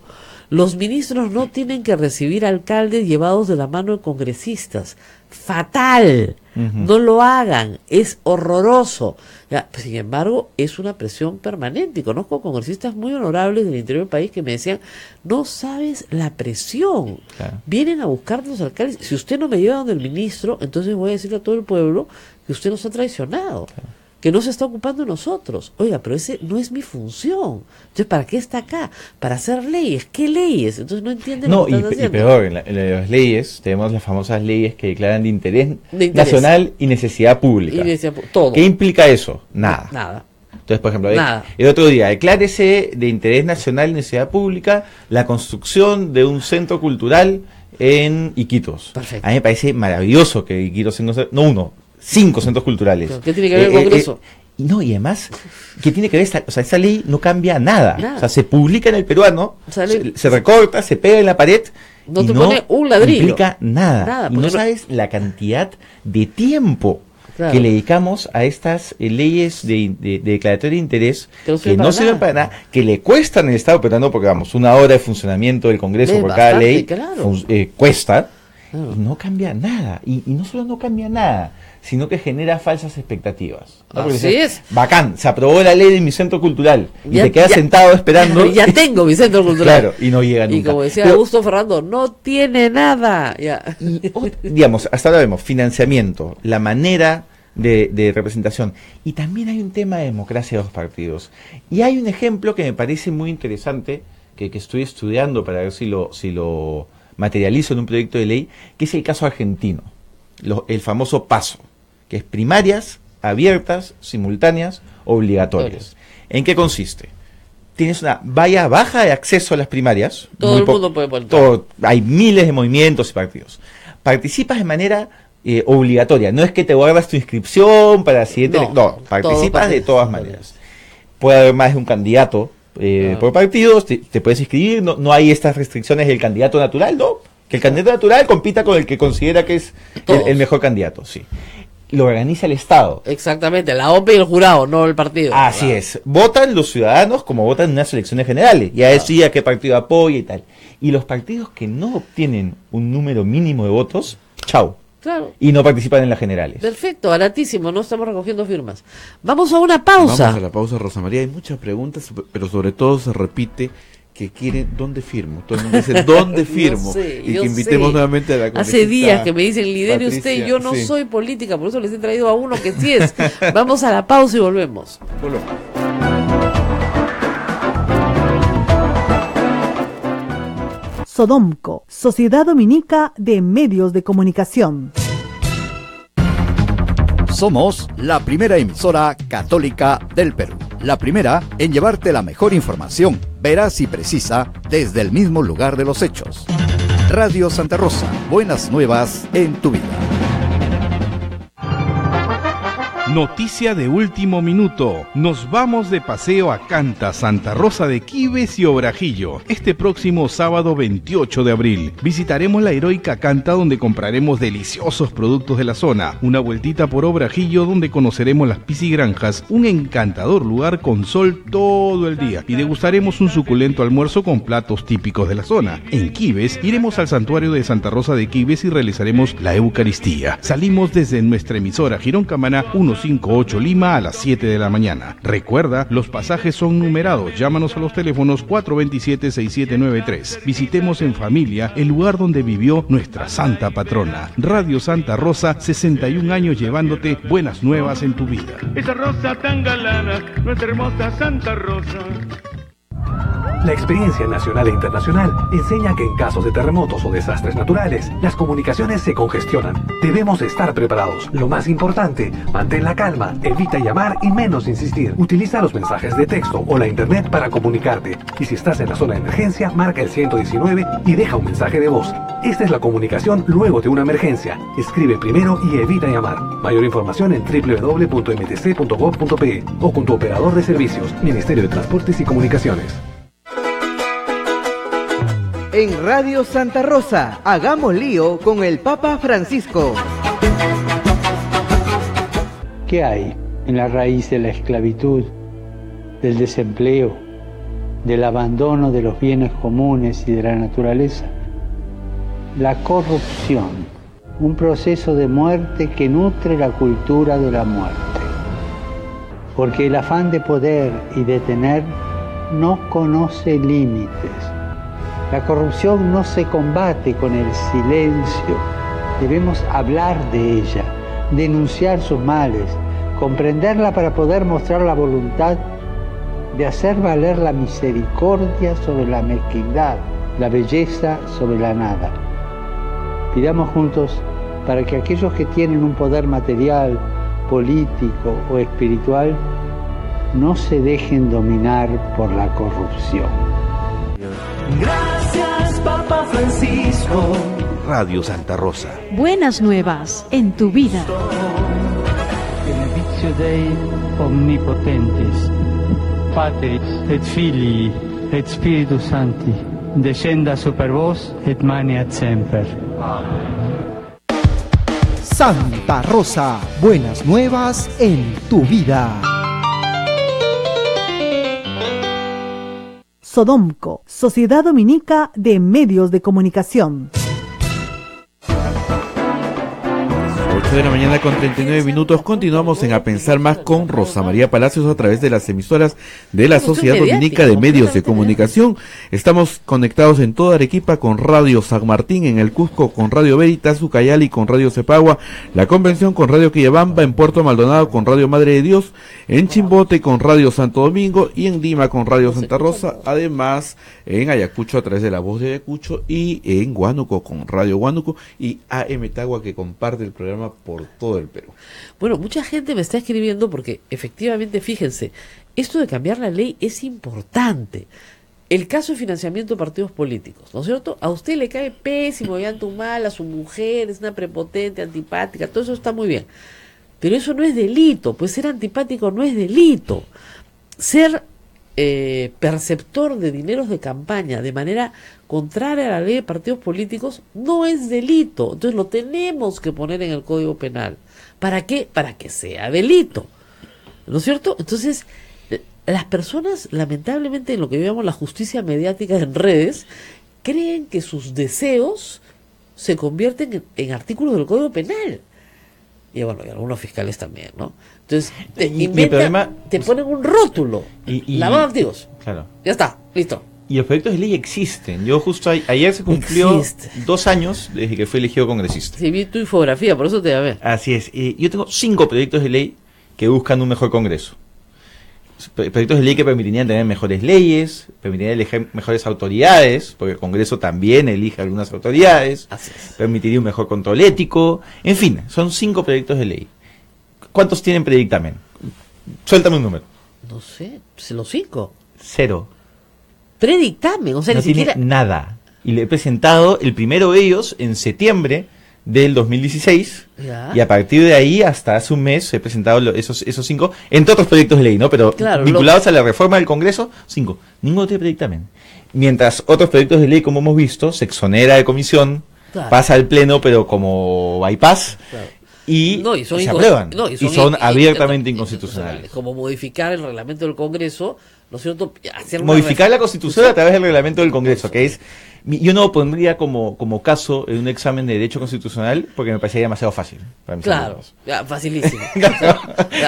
Los ministros no tienen que recibir alcaldes llevados de la mano de congresistas. Fatal. No lo hagan. Es horroroso. Ya, sin embargo, es una presión permanente. Y conozco congresistas muy honorables del interior del país que me decían, no sabes la presión. Claro. Vienen a buscar los alcaldes. Si usted no me lleva donde el ministro, entonces voy a decirle a todo el pueblo que usted nos ha traicionado. Que no se está ocupando de nosotros. Oiga, pero ese no es mi función. Entonces, ¿para qué está acá? Para hacer leyes. ¿Qué leyes? Entonces no entienden No, lo que y están haciendo. peor, en las leyes tenemos las famosas leyes que declaran de interés, De interés. nacional y necesidad pública. Y decía, todo. ¿Qué implica eso? Nada. Nada. Entonces, por ejemplo, Nada. el otro día, declárese de interés nacional y necesidad pública la construcción de un centro cultural en Iquitos. Perfecto. A mí me parece maravilloso que Iquitos tenga, no uno, 5 centros culturales. Pero, ¿qué tiene que ver el Congreso? Y no, y además, ¿qué tiene que ver esta ley? No cambia nada. Nada. O sea, se publica en el peruano, Sale- se recorta, se pega en la pared. No y te pone un ladrillo. implica nada. Nada, Y porque no no- sabes la cantidad de tiempo Claro. que le dedicamos a estas leyes de declaratoria de interés Que no que sirven no para sirven nada. para nada, que le cuestan al Estado peruano, porque vamos, una hora de funcionamiento del Congreso Es por cada bastante, ley claro. cuesta, Claro. y no cambia nada. Y no solo no cambia nada, sino que genera falsas expectativas. ¿no? Porque Así dices, es. bacán, se aprobó la ley de mi centro cultural, y Ya- te quedas ya- sentado esperando. Ya tengo mi centro cultural. Claro, y no llega nunca. Y como decía Pero- Augusto Ferrando, no tiene nada. Ya. digamos, hasta ahora vemos financiamiento, la manera de representación. Y también hay un tema de democracia de los partidos. Y hay un ejemplo que me parece muy interesante, que estoy estudiando para ver si lo materializo en un proyecto de ley, que es el caso argentino, el famoso PASO, que es primarias, abiertas, simultáneas, obligatorias. ¿En qué consiste? Tienes una valla baja de acceso a las primarias. Todo muy el po- mundo puede votar. hay miles de movimientos y partidos. Participas de manera obligatoria. No es que te guardas tu inscripción para la siguiente. No, participas todo de todas maneras. Puede haber más de un candidato por partidos, te puedes inscribir, no hay estas restricciones del candidato natural, ¿no? Que el candidato natural compita con el que considera que es el mejor candidato, sí. Lo organiza el Estado. Exactamente, la OPE y el jurado, no el partido. Así es. Votan los ciudadanos como votan en unas elecciones generales. Ya decía qué partido apoya y tal. Y los partidos que no obtienen un número mínimo de votos, chau. Claro. Y no participan en las generales. Perfecto, baratísimo, no estamos recogiendo firmas. Vamos a una pausa. Vamos a la pausa, Rosa María. Hay muchas preguntas, pero sobre todo se repite que quieren, ¿dónde firmo? Todo el mundo dice, ¿dónde firmo? Y que invitemos nuevamente a la congresista. Hace días que me dicen, lidere Patricia, usted, yo no soy política, por eso les he traído a uno que sí es. Vamos a la pausa y volvemos. Sodomco, Sociedad Dominica de Medios de Comunicación. Somos la primera emisora católica del Perú. La primera en llevarte la mejor información, veraz y precisa, desde el mismo lugar de los hechos. Radio Santa Rosa, buenas nuevas en tu vida. Noticia de último minuto. Nos vamos de paseo a Canta, Santa Rosa de Quibes y Obrajillo. Este próximo sábado 28 de abril. Visitaremos la heroica Canta, donde compraremos deliciosos productos de la zona. Una vueltita por Obrajillo, donde conoceremos las piscigranjas, un encantador lugar con sol todo el día. Y degustaremos un suculento almuerzo con platos típicos de la zona. En Quibes, iremos al santuario de Santa Rosa de Quibes y realizaremos la Eucaristía. Salimos desde nuestra emisora Girón Camaná 158 Lima a las 7 de la mañana. Recuerda, los pasajes son numerados. Llámanos a los teléfonos 427-6793. Visitemos en familia el lugar donde vivió nuestra santa patrona. Radio Santa Rosa, 61 años llevándote buenas nuevas en tu vida. Esa rosa tan galana, nuestra hermosa Santa Rosa. La experiencia nacional e internacional enseña que en casos de terremotos o desastres naturales, las comunicaciones se congestionan. Debemos estar preparados. Lo más importante, mantén la calma, evita llamar y menos insistir. Utiliza los mensajes de texto o la internet para comunicarte. Y si estás en la zona de emergencia, marca el 119 y deja un mensaje de voz. Esta es la comunicación luego de una emergencia. Escribe primero y evita llamar. Mayor información en www.mtc.gov.pe o con tu operador de servicios, Ministerio de Transportes y Comunicaciones. En Radio Santa Rosa, hagamos lío con el Papa Francisco. ¿Qué hay en la raíz de la esclavitud, del desempleo, del abandono de los bienes comunes y de la naturaleza? La corrupción, un proceso de muerte que nutre la cultura de la muerte. Porque el afán de poder y de tener no conoce límites. La corrupción no se combate con el silencio. Debemos hablar de ella, denunciar sus males, comprenderla para poder mostrar la voluntad de hacer valer la misericordia sobre la mezquindad, la belleza sobre la nada. Pidamos juntos para que aquellos que tienen un poder material, político o espiritual no se dejen dominar por la corrupción. Gracias, Papa Francisco. Radio Santa Rosa. Buenas nuevas en tu vida. Benedictio Dei omnipotentis, Patris et Filii et Spiritus Sancti, descenda super vos et maneat semper. Santa Rosa, buenas nuevas en tu vida. Sodomco, Sociedad Dominica de Medios de Comunicación. 8 de la mañana con 39 minutos. Continuamos en A Pensar Más con Rosa María Palacios a través de las emisoras de la Sociedad Dominica de Medios de Comunicación. Estamos conectados en toda Arequipa con Radio San Martín, en el Cusco con Radio Veritas, Ucayali con Radio Cepagua, La Convención con Radio Quillabamba, en Puerto Maldonado con Radio Madre de Dios, en Chimbote con Radio Santo Domingo y en Lima con Radio Santa Rosa. Además, en Ayacucho a través de La Voz de Ayacucho y en Huánuco con Radio Huánuco y AM Tagua, que comparte el programa por todo el Perú. Bueno, mucha gente me está escribiendo porque efectivamente, fíjense, esto de cambiar la ley es importante. El caso de financiamiento de partidos políticos, ¿no es cierto? A usted le cae pésimo, llanto mal, a su mujer es una prepotente, antipática, todo eso está muy bien. Pero eso no es delito, pues ser antipático no es delito. Ser perceptor de dineros de campaña de manera contraria a la ley de partidos políticos no es delito. Entonces lo tenemos que poner en el Código Penal. ¿Para qué? Para que sea delito, ¿no es cierto? Entonces las personas, lamentablemente, en lo que llamamos la justicia mediática en redes, creen que sus deseos se convierten en artículos del Código Penal. Y bueno, y algunos fiscales también, ¿no? Entonces, te ponen un rótulo, lavado de activos. Claro. Ya está, listo. Y los proyectos de ley existen. Yo justo ayer se cumplió 2 años desde que fui elegido congresista. Sí, vi tu infografía, por eso te llamé. Así es. Yo tengo 5 proyectos de ley que buscan un mejor Congreso. Proyectos de ley que permitirían tener mejores leyes, permitirían elegir mejores autoridades, porque el Congreso también elige algunas autoridades, permitiría un mejor control ético, en fin, son 5 proyectos de ley. ¿Cuántos tienen predictamen? Suéltame un número. No sé, los 5. 0. Predictamen, o sea, no ni tiene siquiera nada. Y le he presentado el primero de ellos en septiembre del 2016, y a partir de ahí hasta hace un mes he presentado esos 5, entre otros proyectos de ley, ¿no? Pero claro, vinculados a la reforma del Congreso, 5. Ninguno tiene predictamen. Mientras otros proyectos de ley, como hemos visto, se exonera de comisión, pasa al Pleno, pero como bypass, y se aprueban, y son abiertamente inconstitucionales. Como modificar el reglamento del Congreso, ¿no es cierto? Modificar la Constitución a través del reglamento del Congreso, que es... Yo no lo pondría como caso en un examen de Derecho Constitucional porque me parecería demasiado fácil. Para mis alumnos. Facilísimo.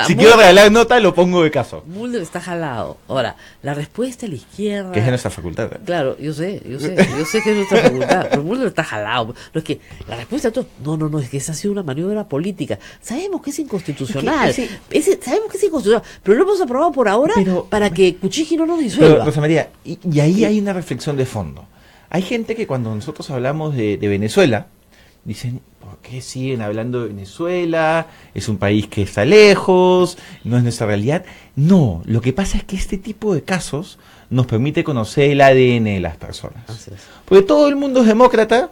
Si quiero regalar nota, lo pongo de caso. Mulder está jalado. Ahora, la respuesta a la izquierda... Que es de nuestra facultad. Claro, yo sé que es nuestra facultad, pero Mulder está jalado. No es que la respuesta a todo... No, es que esa ha sido una maniobra política. Sabemos que es inconstitucional. Sabemos que es inconstitucional, pero lo hemos aprobado por ahora para que Kuczynski no nos disuelva. Pero, Rosa María, y ahí hay una reflexión de fondo. Hay gente que cuando nosotros hablamos de Venezuela, dicen, ¿por qué siguen hablando de Venezuela? Es un país que está lejos, no es nuestra realidad. No, lo que pasa es que este tipo de casos nos permite conocer el ADN de las personas. Porque todo el mundo es demócrata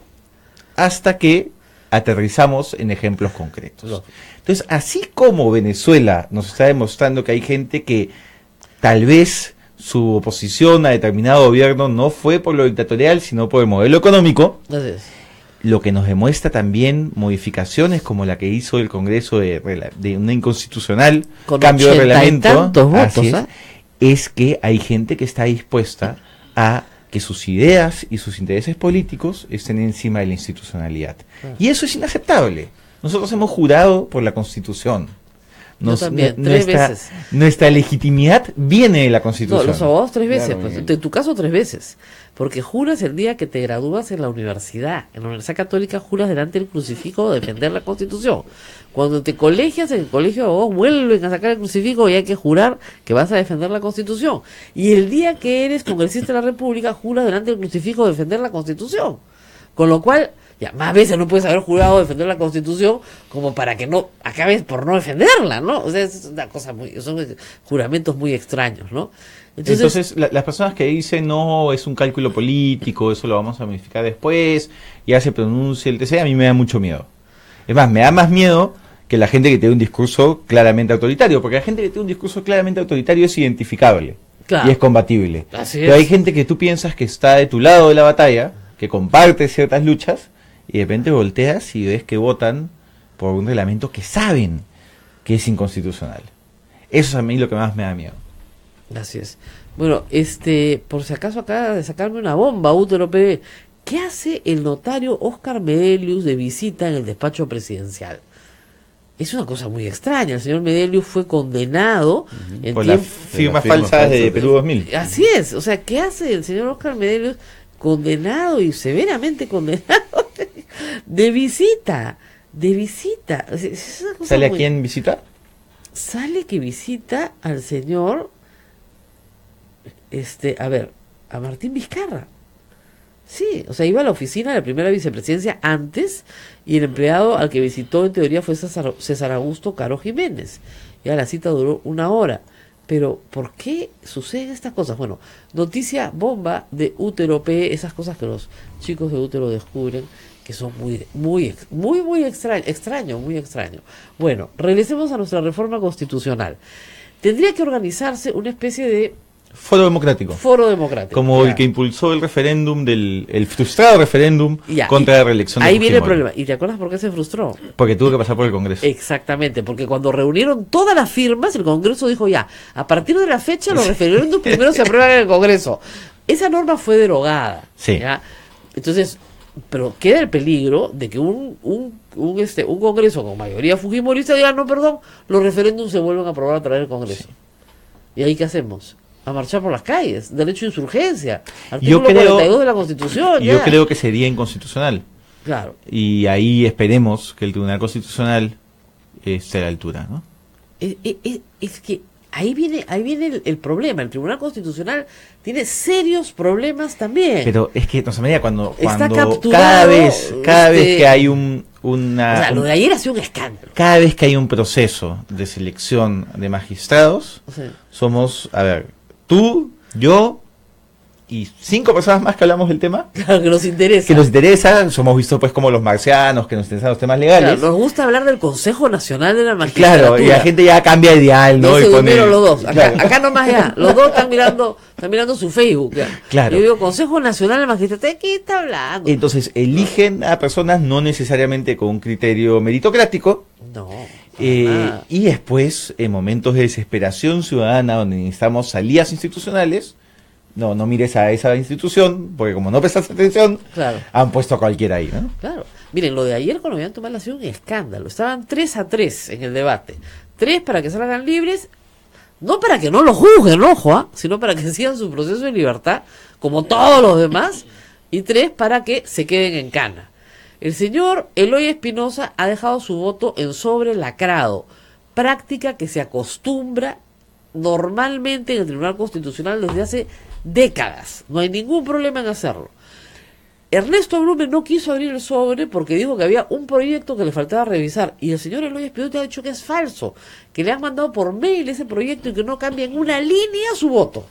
hasta que aterrizamos en ejemplos concretos. Entonces, así como Venezuela nos está demostrando que hay gente que tal vez su oposición a determinado gobierno no fue por lo dictatorial, sino por el modelo económico, lo que nos demuestra también modificaciones como la que hizo el Congreso de una inconstitucional con cambio de reglamento, votos, es que hay gente que está dispuesta a que sus ideas y sus intereses políticos estén encima de la institucionalidad. Y eso es inaceptable. Nosotros hemos jurado por la Constitución. Yo también, 3 veces. Nuestra legitimidad viene de la Constitución. No, los abogados 3 veces, pues, en tu caso 3 veces, porque juras el día que te gradúas en la universidad católica, juras delante del crucifijo defender la Constitución. Cuando te colegias en el colegio de abogados vuelven a sacar el crucifijo y hay que jurar que vas a defender la Constitución. Y el día que eres congresista de la República, juras delante del crucifijo defender la Constitución. Con lo cual... ya, más veces no puedes haber jurado defender la Constitución como para que no acabes por no defenderla, ¿no? O sea, es una cosa son juramentos muy extraños, ¿no? Entonces las personas que dicen no, es un cálculo político, eso lo vamos a modificar después, ya se pronuncia el TC, a mí me da mucho miedo. Es más, me da más miedo que la gente que tiene un discurso claramente autoritario, porque la gente que tiene un discurso claramente autoritario es identificable y es combatible. Pero hay gente que tú piensas que está de tu lado de la batalla, que comparte ciertas luchas, y de repente volteas y ves que votan por un reglamento que saben que es inconstitucional. Eso es a mí lo que más me da miedo. Así es. Bueno, por si acaso acaba de sacarme una bomba, Útero PB. ¿Qué hace el notario Oscar Medelius de visita en el despacho presidencial? Es una cosa muy extraña. El señor Medelius fue condenado por las firmas falsas de Perú 2000. Así es. O sea, ¿qué hace el señor Oscar Medelius condenado y severamente condenado de visita? Es una cosa ¿Sale a quién visita? Sale que visita al señor, a Martín Vizcarra. Sí, o sea, iba a la oficina de la primera vicepresidencia antes y el empleado al que visitó en teoría fue César Augusto Caro Jiménez. Ya la cita duró 1 hora. Pero, ¿por qué suceden estas cosas? Bueno, noticia bomba de Útero P, esas cosas que los chicos de Útero descubren que son muy extraño. Bueno, regresemos a nuestra reforma constitucional. Tendría que organizarse una especie de Foro democrático. Como el que impulsó el referéndum el frustrado referéndum contra la reelección de Ahí viene el problema. ¿Y te acuerdas por qué se frustró? Porque tuvo que pasar por el Congreso. Exactamente, porque cuando reunieron todas las firmas, el Congreso dijo ya, a partir de la fecha los referéndums primero se aprueban en el Congreso. Esa norma fue derogada. Sí. ¿Ya? Entonces, pero queda el peligro de que un Congreso con mayoría fujimorista diga, no, perdón, los referéndums se vuelven a aprobar a través del Congreso. Sí. ¿Y ahí qué hacemos? a marchar por las calles, derecho de insurgencia, Yo artículo creo, 42 de la Constitución. yo ya. creo que sería inconstitucional. Claro. Y ahí esperemos que el Tribunal Constitucional esté a la altura, ¿no? Es que ahí viene el problema. El Tribunal Constitucional tiene serios problemas también. Pero es que, Rosa María, cuando Está cada capturado, vez que hay lo de ayer ha sido un escándalo. cada vez que hay un proceso de selección de magistrados, Sí. somos, a ver, tú, yo y 5 personas más que hablamos del tema. Claro, que nos interesa. Que nos interesa, somos vistos pues como los marcianos, que nos interesan los temas legales. Claro, nos gusta hablar del Consejo Nacional de la Magistratura. Claro, y la gente ya cambia de dial, ¿no? Ya se Y pone- durmieron los dos. Claro. Acá nomás ya. Los dos están mirando su Facebook. Ya. Claro. Yo digo, Consejo Nacional de la Magistratura, ¿de qué está hablando? Entonces, eligen a personas no necesariamente con un criterio meritocrático. No. Y después, en momentos de desesperación ciudadana, donde necesitamos salidas institucionales, no mires a esa institución, porque como no prestas atención, Claro. han puesto a cualquiera ahí, ¿no? Claro. Miren, lo de ayer cuando habían tomado ha sido un escándalo. Estaban 3-3 en el debate. 3 para que salgan libres, no para que no lo juzguen, ojo, sino para que sigan su proceso de libertad, como todos los demás, y 3 para que se queden en cana. El señor Eloy Espinosa ha dejado su voto en sobre lacrado, práctica que se acostumbra normalmente en el Tribunal Constitucional desde hace décadas. No hay ningún problema en hacerlo. Ernesto Blume no quiso abrir el sobre porque dijo que había un proyecto que le faltaba revisar, y el señor Eloy Espinosa ha dicho que es falso, que le han mandado por mail ese proyecto y que no cambia en una línea su voto.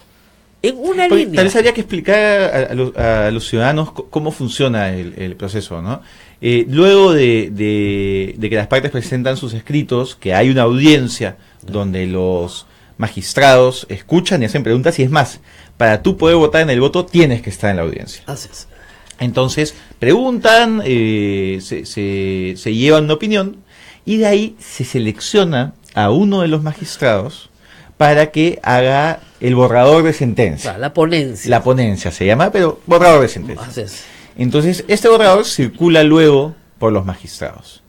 En una Porque línea. tal vez habría que explicar a los ciudadanos cómo funciona el proceso, ¿no? Luego de que las partes presentan sus escritos, que hay una audiencia donde los magistrados escuchan y hacen preguntas, y es más, para tú poder votar en el voto tienes que estar en la audiencia. Así es. Entonces, preguntan, se llevan una opinión, y de ahí se selecciona a uno de los magistrados para que haga el borrador de sentencia. Claro, la ponencia. La ponencia se llama, pero borrador de sentencia. Así es. Entonces, este borrador circula luego por los magistrados.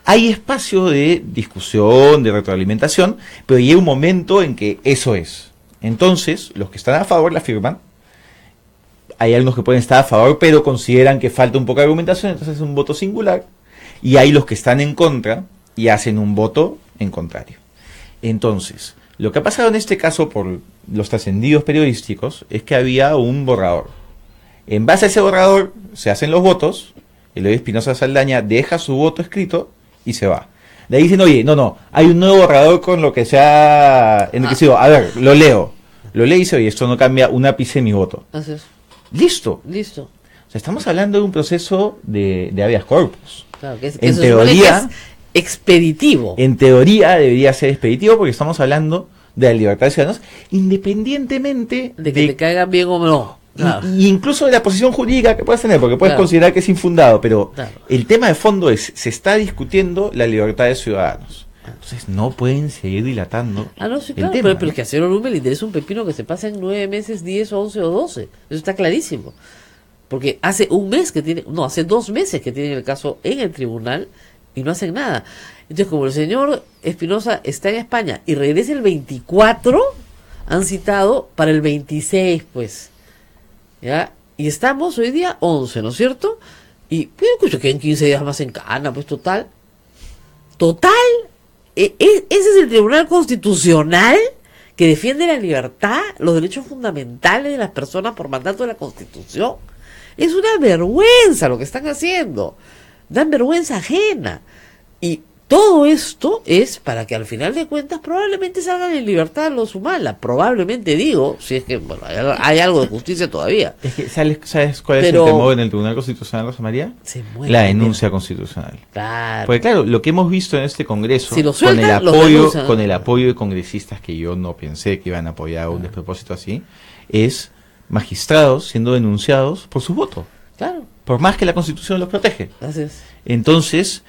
Hay espacio de discusión, de retroalimentación, pero llega un momento en que eso es. Entonces, los que están a favor la firman. Hay algunos que pueden estar a favor, pero consideran que falta un poco de argumentación, entonces es un voto singular. Y hay los que están en contra y hacen un voto en contrario. Entonces, lo que ha pasado en este caso por los trascendidos periodísticos es que había un borrador. En base a ese borrador se hacen los votos, Eloy Espinosa Saldaña deja su voto escrito y se va. De ahí dicen, oye, no, hay un nuevo borrador con lo que se ha enriquecido. A ver, lo leo y dice, oye, esto no cambia un ápice mi voto. Así es. Listo. Listo. O sea, estamos hablando de un proceso de habeas corpus. Claro, que En eso se supone teoría, que es expeditivo. En teoría debería ser expeditivo porque estamos hablando de la libertad de ciudadanos, independientemente de que te caigan bien o no. Claro. Y incluso de la posición jurídica que puedas tener, porque puedes Claro. considerar que es infundado, pero Claro. el tema de fondo es, se está discutiendo la libertad de ciudadanos. Entonces no pueden seguir dilatando No, sí, el claro, tema. pero es que a señor Blume le interesa un pepino que se pasa en 9 meses, 10, 11 o 12. Eso está clarísimo. Porque hace hace 2 meses que tienen el caso en el tribunal y no hacen nada. Entonces, como el señor Espinosa está en España y regresa el 24, han citado para el 26, pues. ¿Ya? Y estamos hoy día 11, ¿no es cierto? Y yo escucho que en 15 días más en cana, pues total. Ese es el Tribunal Constitucional que defiende la libertad, los derechos fundamentales de las personas por mandato de la Constitución. Es una vergüenza lo que están haciendo. Dan vergüenza ajena. Y todo esto es para que al final de cuentas probablemente salgan en libertad los Humala. Probablemente digo, si es que bueno, hay algo de justicia todavía. Es que, ¿sabes cuál es Pero- el temor en el Tribunal Constitucional, Rosa María? Se muere La la denuncia constitucional. Claro. Porque claro, lo que hemos visto en este Congreso, Si lo con sueltan, el los apoyo, denuncian. con el apoyo de congresistas que yo no pensé que iban a apoyar un despropósito así, es magistrados siendo denunciados por su voto. Claro. Por más que la Constitución los protege. Así es. Entonces,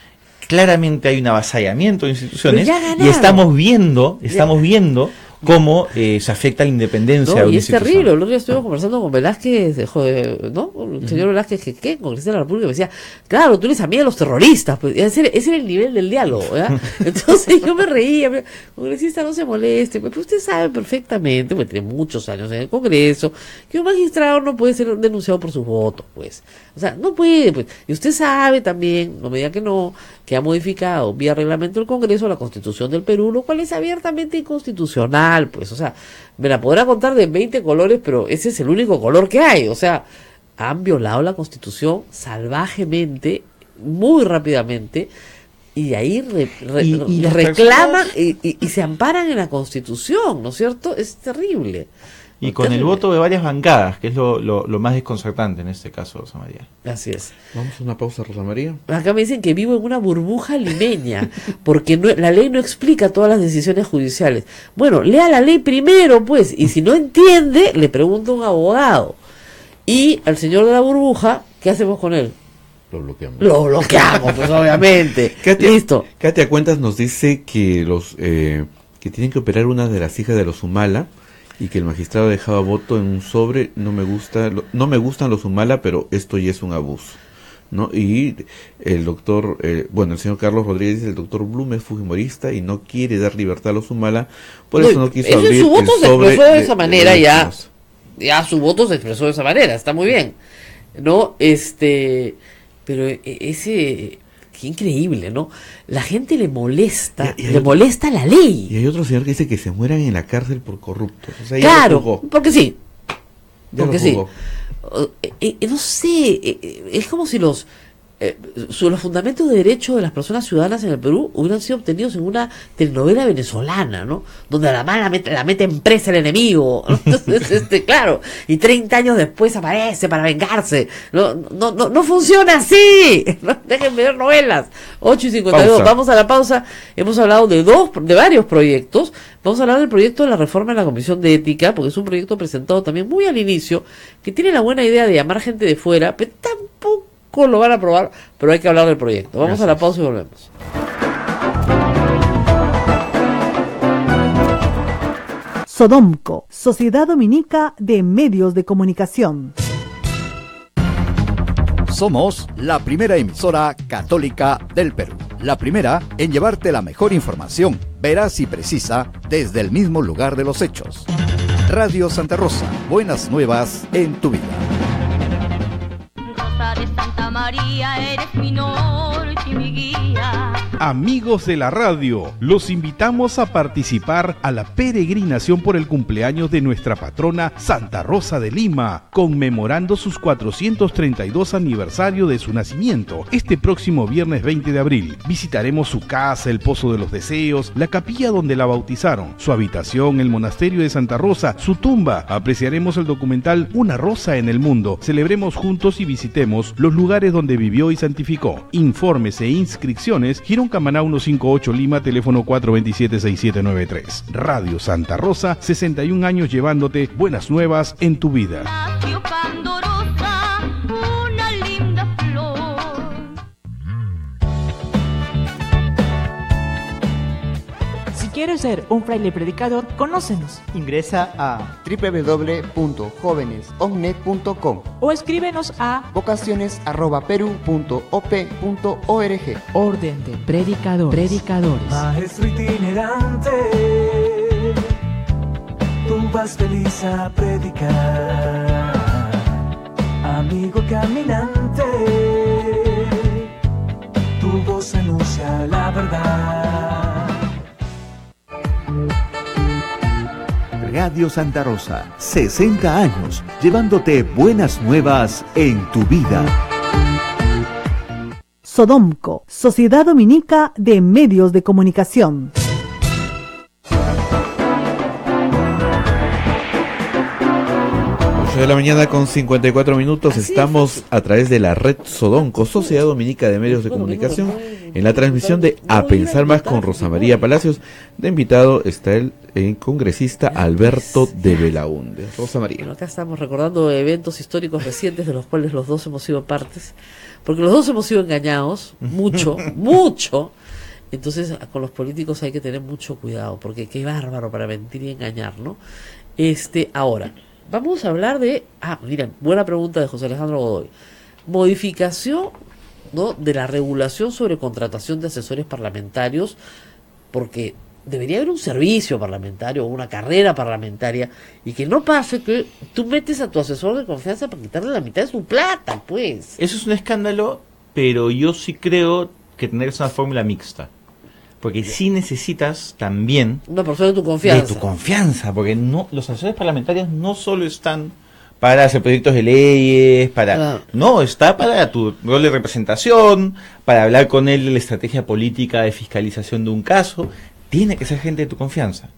claramente hay un avasallamiento de instituciones Pero ya y ganaron. estamos viendo cómo se afecta la independencia de No, una y es institución. terrible. El otro día estuvimos conversando con Velázquez, ¿no? El señor Velázquez, que congresista de la República, me decía, claro, tú eres amiga de los terroristas. Pues, ese era el nivel del diálogo, ¿verdad? Entonces yo me reía, congresista, no se moleste, pues usted sabe perfectamente, porque tiene muchos años en el Congreso, que un magistrado no puede ser denunciado por sus votos, pues. O sea, no puede, pues. Y usted sabe también, no me diga que no, que ha modificado vía reglamento del Congreso la Constitución del Perú, lo cual es abiertamente inconstitucional, pues. O sea, me la podrá contar de 20 colores, pero ese es el único color que hay. O sea, han violado la Constitución salvajemente, muy rápidamente, y de ahí reclaman y se amparan en la Constitución, ¿no es cierto? Es terrible. Y con el voto de varias bancadas, que es lo más desconcertante en este caso, Rosa María. Así es. Vamos a una pausa, Rosa María. Acá me dicen que vivo en una burbuja limeña, porque la ley no explica todas las decisiones judiciales. Bueno, lea la ley primero, pues, y si no entiende, le pregunta a un abogado. Y al señor de la burbuja, ¿qué hacemos con él? Lo bloqueamos. Lo bloqueamos, pues obviamente. Listo. Katia Cuentas nos dice que que tienen que operar una de las hijas de los Humala y que el magistrado dejaba voto en un sobre. No me gustan los Humala, pero esto ya es un abuso, ¿no? Y el doctor, el señor Carlos Rodríguez dice, el doctor Blum es fujimorista y no quiere dar libertad a los Humala, por eso no quiso abrir su voto el se sobre expresó de esa manera, víctimas. ya su voto se expresó de esa manera, está muy bien, ¿no? Pero qué increíble, ¿no? La gente le molesta, molesta la ley. Y hay otro señor que dice que se mueran en la cárcel por corruptos. O sea, claro, porque sí. Porque sí. No sé, es como si los fundamentos de derecho de las personas ciudadanas en el Perú hubieran sido obtenidos en una telenovela venezolana, ¿no? Donde la mala la mete presa el enemigo, ¿no? Entonces, claro, y 30 años después aparece para vengarse. No funciona así. Déjenme ver novelas. 8:52. Pausa. Vamos a la pausa. Hemos hablado de varios proyectos. Vamos a hablar del proyecto de la reforma en la Comisión de Ética, porque es un proyecto presentado también muy al inicio, que tiene la buena idea de llamar gente de fuera, pero tampoco lo van a aprobar, pero hay que hablar del proyecto. Vamos a la pausa y volvemos. Sodomco, Sociedad Dominica de Medios de Comunicación. Somos la primera emisora católica del Perú. La primera en llevarte la mejor información, veraz y precisa, desde el mismo lugar de los hechos. Radio Santa Rosa, buenas nuevas en tu vida. Rosa de Santa María, eres mi norte y mi guía. Amigos de la radio, los invitamos a participar a la peregrinación por el cumpleaños de nuestra patrona Santa Rosa de Lima, conmemorando sus 432 aniversario de su nacimiento. Este próximo viernes 20 de abril visitaremos su casa, el Pozo de los Deseos, la capilla donde la bautizaron, su habitación, el monasterio de Santa Rosa, su tumba. Apreciaremos el documental Una Rosa en el Mundo. Celebremos juntos y visitemos los lugares donde vivió y santificó. Informes e inscripciones, Girón Camaná 158 Lima, teléfono 427-6793. Radio Santa Rosa, 61 años llevándote buenas nuevas en tu vida. Nació candorosa, una linda flor. Si quieres ser un fraile predicador, conócenos. Ingresa a www.jovenesognet.com O escríbenos a vocaciones@peru.op.org. Orden de Predicadores. Maestro itinerante, tú vas feliz a predicar. Amigo caminante, tu voz anuncia la verdad. Radio Santa Rosa, 60 años, llevándote buenas nuevas en tu vida. Sodomco, Sociedad Dominica de Medios de Comunicación. 8 de la mañana con 54 minutos. Estamos a través de la red Sodomco, Sociedad Dominica de Medios de Comunicación, en la transmisión de A Pensar Más con Rosa María Palacios. De invitado está el congresista Alberto de Belaúnde. Rosa María. Bueno, acá estamos recordando eventos históricos recientes de los cuales los dos hemos sido partes, porque los dos hemos sido engañados, mucho, Entonces, con los políticos hay que tener mucho cuidado, porque qué bárbaro para mentir y engañar, ¿no? Ahora, vamos a hablar de... miren, buena pregunta de José Alejandro Godoy. Modificación, ¿no?, de la regulación sobre contratación de asesores parlamentarios, porque debería haber un servicio parlamentario o una carrera parlamentaria, y que no pase que tú metes a tu asesor de confianza para quitarle la mitad de su plata, pues. Eso es un escándalo, pero yo sí creo que tener una fórmula mixta. Porque sí necesitas también una persona de tu confianza. De tu confianza, porque no, los asesores parlamentarios no solo están para hacer proyectos de leyes, no, está para tu rol de representación, para hablar con él de la estrategia política de fiscalización de un caso. Tiene que ser gente de tu confianza.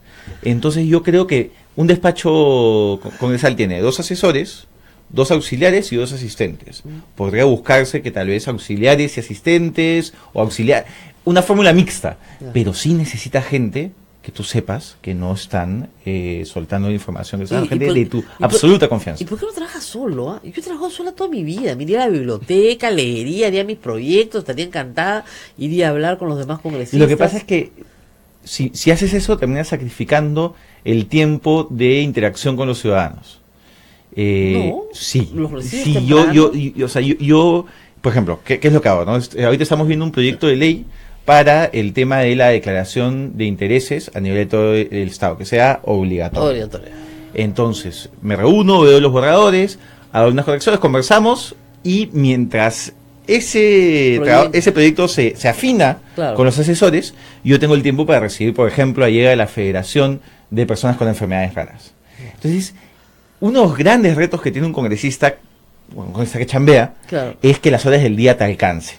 Entonces yo creo que un despacho congresal tiene 2 asesores, 2 auxiliares y 2 asistentes. Podría buscarse que tal vez auxiliares y asistentes, o una fórmula mixta, pero sí necesita gente que tú sepas que no están soltando información, que son gente de tu absoluta confianza. ¿Y por qué no trabajas solo? Yo he trabajado sola toda mi vida. Me iría a la biblioteca, leería, haría mis proyectos, estaría encantada, iría a hablar con los demás congresistas. Y lo que pasa es que si haces eso, terminas sacrificando el tiempo de interacción con los ciudadanos. No, sí, yo, por ejemplo, ¿qué es lo que hago, no? Ahorita estamos viendo un proyecto de ley para el tema de la declaración de intereses a nivel de todo el Estado, que sea obligatorio. Entonces, me reúno, veo los borradores, hago unas correcciones, conversamos, y mientras ese proyecto se afina con los asesores, yo tengo el tiempo para recibir, por ejemplo, llega la Federación de Personas con Enfermedades Raras. Entonces, uno de los grandes retos que tiene un congresista que chambea, es que las horas del día te alcancen.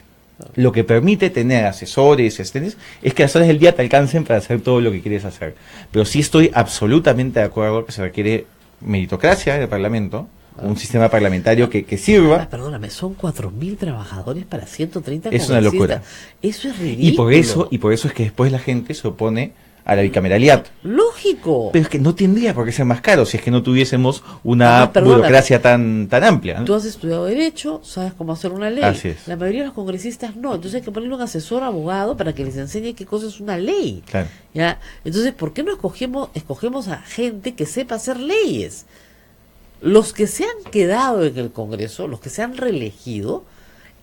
Lo que permite tener asesores y asistentes es que las horas del día te alcancen para hacer todo lo que quieres hacer. Pero sí estoy absolutamente de acuerdo que se requiere meritocracia en el Parlamento, un sistema parlamentario que sirva. Perdóname, son 4.000 trabajadores para 130 congresistas. Es una locura. Eso es ridículo. Y por eso es que después la gente se opone a la bicameralidad. Lógico. Pero es que no tendría por qué ser más caro si es que no tuviésemos una burocracia tan amplia, ¿no? Tú has estudiado Derecho, sabes cómo hacer una ley. Así es. La mayoría de los congresistas no. Entonces hay que ponerle un asesor abogado para que les enseñe qué cosa es una ley. Claro. ¿Ya? Entonces, ¿por qué no escogemos a gente que sepa hacer leyes? Los que se han quedado en el Congreso, los que se han reelegido,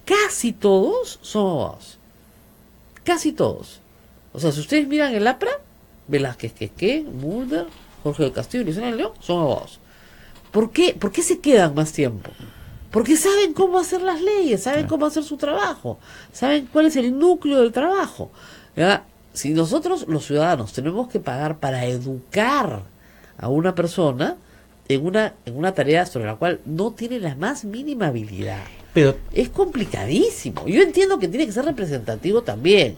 casi todos son abogados. Casi todos. O sea, si ustedes miran el APRA, Velázquez Quezqué, Mulder, Jorge del Castillo y Luciana León son abogados. ¿Por qué se quedan más tiempo? Porque saben cómo hacer las leyes, saben cómo hacer su trabajo, saben cuál es el núcleo del trabajo. ¿Ya? Si nosotros, los ciudadanos, tenemos que pagar para educar a una persona en una tarea sobre la cual no tiene la más mínima habilidad, pero es complicadísimo. Yo entiendo que tiene que ser representativo también.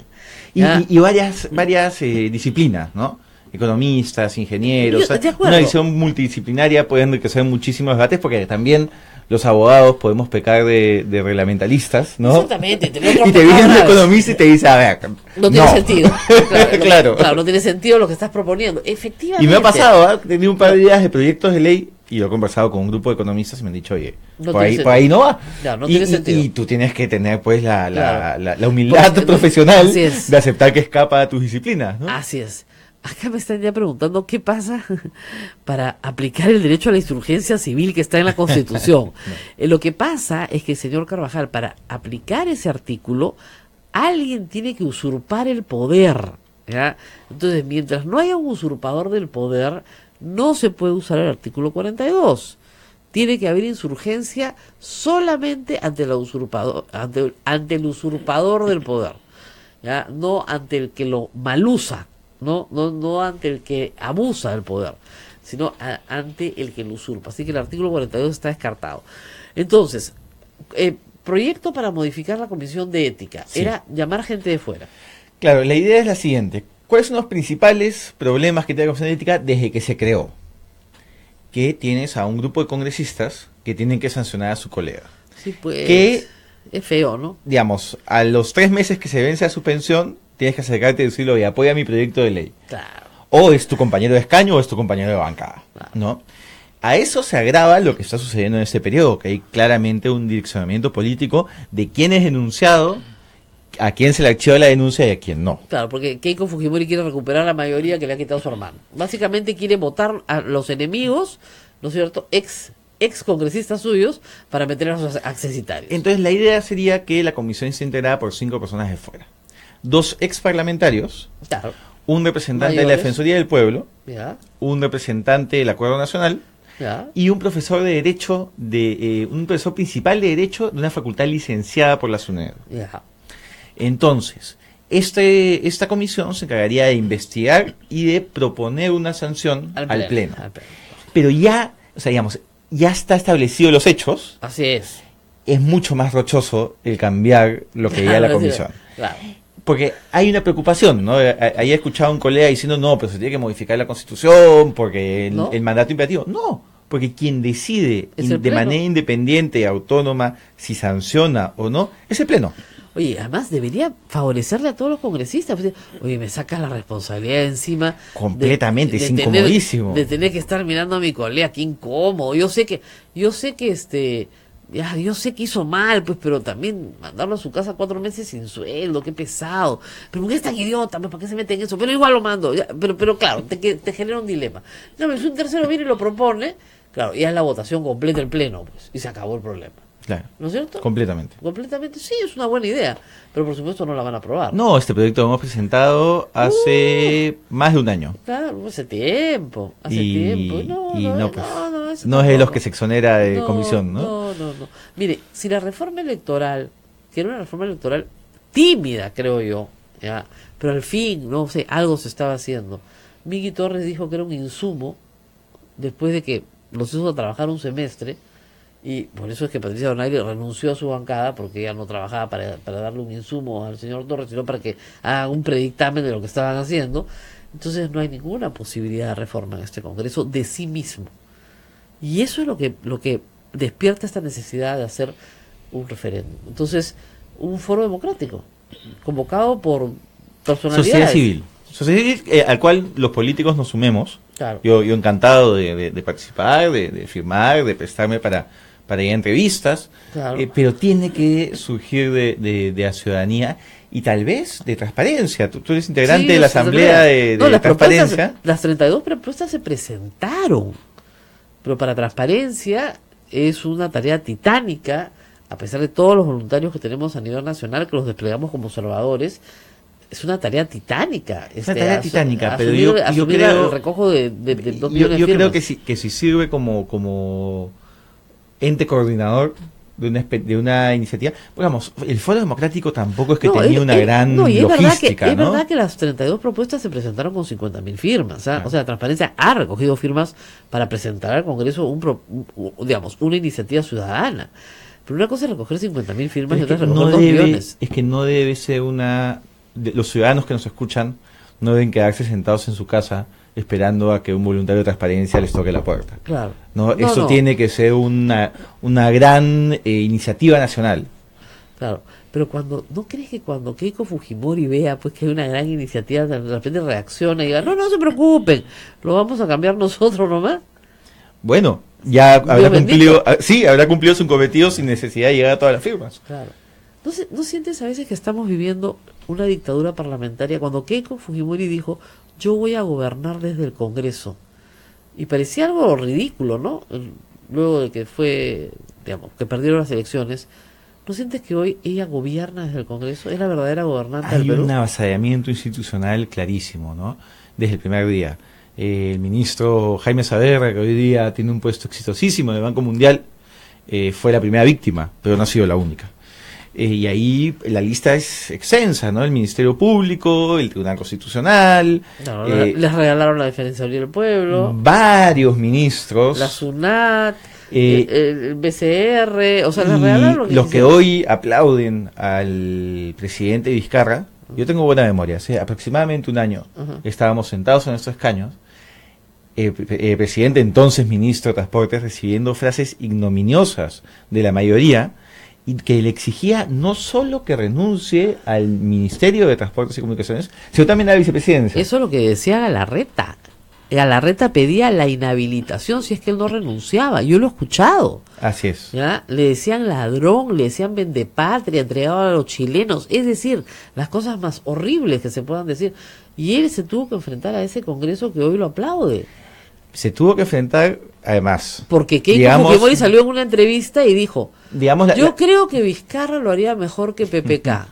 Y varias disciplinas, ¿no? Economistas, ingenieros, una visión multidisciplinaria puede enriquecer muchísimos debates, porque también los abogados podemos pecar de reglamentalistas, ¿no? Exactamente. Y te viene un economista y te dice, a ver, no tiene sentido. Claro, no tiene sentido lo que estás proponiendo. Efectivamente. Y me ha pasado, he tenido un par de ideas de proyectos de ley y yo he conversado con un grupo de economistas y me han dicho, oye, por ahí no va. No tiene sentido. Y tú tienes que tener pues la humildad profesional de aceptar que escapa a tus disciplinas, ¿no? Así es. Acá me están ya preguntando qué pasa para aplicar el derecho a la insurgencia civil que está en la Constitución. Lo que pasa es que, señor Carvajal, para aplicar ese artículo, alguien tiene que usurpar el poder, ¿ya? Entonces, mientras no haya un usurpador del poder, no se puede usar el artículo 42. Tiene que haber insurgencia solamente ante el usurpador, ante el usurpador del poder, ¿ya? No ante el que lo malusa. No ante el que abusa del poder, sino ante el que lo usurpa. Así que el artículo 42 está descartado. Entonces, proyecto para modificar la Comisión de Ética. Sí. Era llamar gente de fuera. Claro, la idea es la siguiente. ¿Cuáles son los principales problemas que tiene la Comisión de Ética desde que se creó? Que tienes a un grupo de congresistas que tienen que sancionar a su colega. Sí, pues, que es feo, ¿no? Digamos, a los 3 meses que se vence a su pensión, tienes que acercarte y decirle, oye, apoya mi proyecto de ley. Claro. O es tu compañero de escaño o es tu compañero de bancada, ¿no? A eso se agrava lo que está sucediendo en este periodo, que hay claramente un direccionamiento político de quién es denunciado a quién se le archiva la denuncia y a quién no. Claro, porque Keiko Fujimori quiere recuperar la mayoría que le ha quitado su hermano. Básicamente quiere votar a los enemigos, ¿no es cierto?, ex congresistas suyos, para meter a los accesitarios. Entonces la idea sería que la comisión esté integrada por 5 personas de fuera. 2 ex parlamentarios, claro, un representante de la Defensoría del Pueblo, un representante del Acuerdo Nacional, y un profesor de Derecho, un profesor principal de Derecho de una facultad licenciada por la SUNED. Entonces, esta comisión se encargaría de investigar y de proponer una sanción al pleno. Pero ya, o sea, digamos, ya está establecido los hechos. Así es. Es mucho más rochoso el cambiar lo que diga la comisión. Claro. Porque hay una preocupación, ¿no? Ahí he escuchado a un colega diciendo, no, pero se tiene que modificar la Constitución porque el mandato imperativo. No, porque quien decide de manera independiente, autónoma, si sanciona o no, es el Pleno. Oye, además debería favorecerle a todos los congresistas. Oye, me sacas la responsabilidad encima. Completamente, es incomodísimo. De tener que estar mirando a mi colega, qué incómodo. Yo sé que yo sé que hizo mal, pues, pero también mandarlo a su casa 4 meses sin sueldo, qué pesado. Pero ¿por qué es tan idiota? ¿Para qué se mete en eso? Pero igual lo mando. Pero claro, te genera un dilema. No, pero si un tercero viene y lo propone, claro, ya es la votación completa el Pleno, pues, y se acabó el problema. Claro. ¿No es cierto? Completamente. Completamente, sí, es una buena idea. Pero por supuesto no la van a aprobar. No, este proyecto lo hemos presentado hace más de un año. Claro, hace tiempo. No es de los que se exonera de comisión, ¿no? No. Mire, si la reforma electoral, que era una reforma electoral tímida, creo yo, ya, pero al fin, no sé, algo se estaba haciendo. Miguel Torres dijo que era un insumo después de que los hizo trabajar un semestre. Y por eso es que Patricia Donaire renunció a su bancada, porque ella no trabajaba para darle un insumo al señor Torres, sino para que haga un predictamen de lo que estaban haciendo. Entonces no hay ninguna posibilidad de reforma en este Congreso de sí mismo. Y eso es lo que despierta esta necesidad de hacer un referéndum. Entonces, un foro democrático, convocado por personalidades. Sociedad civil, al cual los políticos nos sumemos. Claro. Yo encantado de participar, de firmar, de prestarme para ir a entrevistas, claro. Pero tiene que surgir de la ciudadanía y tal vez de transparencia. Tú eres integrante de la Asamblea de Transparencia. Las 32 propuestas se presentaron, pero para transparencia es una tarea titánica, a pesar de todos los voluntarios que tenemos a nivel nacional, que los desplegamos como observadores. Es una tarea titánica. Pero yo creo el recojo de 2 millones de firmas. Yo creo que si sirve como ente coordinador de una iniciativa, digamos, el Foro Democrático tampoco es que tenía una gran logística, es verdad que las 32 propuestas se presentaron con 50.000 firmas, o sea, Transparencia ha recogido firmas para presentar al Congreso una iniciativa ciudadana. Pero una cosa es recoger 50.000 firmas y otra es recoger 2 millones. Es que no debe ser los ciudadanos que nos escuchan no deben quedarse sentados en su casa esperando a que un voluntario de transparencia les toque la puerta. Claro. Eso tiene que ser una gran iniciativa nacional. Claro, pero ¿no crees que cuando Keiko Fujimori vea pues que hay una gran iniciativa, de repente reacciona y diga, no se preocupen, lo vamos a cambiar nosotros nomás? Bueno, ya habrá cumplido su cometido sin necesidad de llegar a todas las firmas. Claro. ¿No sientes a veces que estamos viviendo una dictadura parlamentaria? Cuando Keiko Fujimori dijo, yo voy a gobernar desde el Congreso, y parecía algo ridículo, ¿no? Luego de que que perdieron las elecciones, ¿no sientes que hoy ella gobierna desde el Congreso? ¿Es la verdadera gobernante del Perú? Hay un avasallamiento institucional clarísimo, ¿no? Desde el primer día. El ministro Jaime Saavedra, que hoy día tiene un puesto exitosísimo en el Banco Mundial, fue la primera víctima, pero no ha sido la única. Y ahí la lista es extensa, ¿no? El Ministerio Público, el Tribunal Constitucional. Les regalaron la Defensoría del Pueblo. Varios ministros. La SUNAT, el BCR, o sea, les regalaron los que hoy aplauden al presidente Vizcarra. Yo tengo buena memoria, hace aproximadamente un año estábamos sentados en nuestros escaños. El presidente, entonces ministro de Transportes, recibiendo frases ignominiosas de la mayoría, y que le exigía no solo que renuncie al Ministerio de Transportes y Comunicaciones, sino también a la vicepresidencia. Eso es lo que decía Galarreta. Galarreta pedía la inhabilitación si es que él no renunciaba. Yo lo he escuchado. Así es. ¿Ya? Le decían ladrón, le decían vendepatria, entregado a los chilenos. Es decir, las cosas más horribles que se puedan decir. Y él se tuvo que enfrentar a ese Congreso que hoy lo aplaude. Se tuvo que enfrentar, además. Porque Keiko Fujimori salió en una entrevista y dijo, yo creo que Vizcarra lo haría mejor que PPK.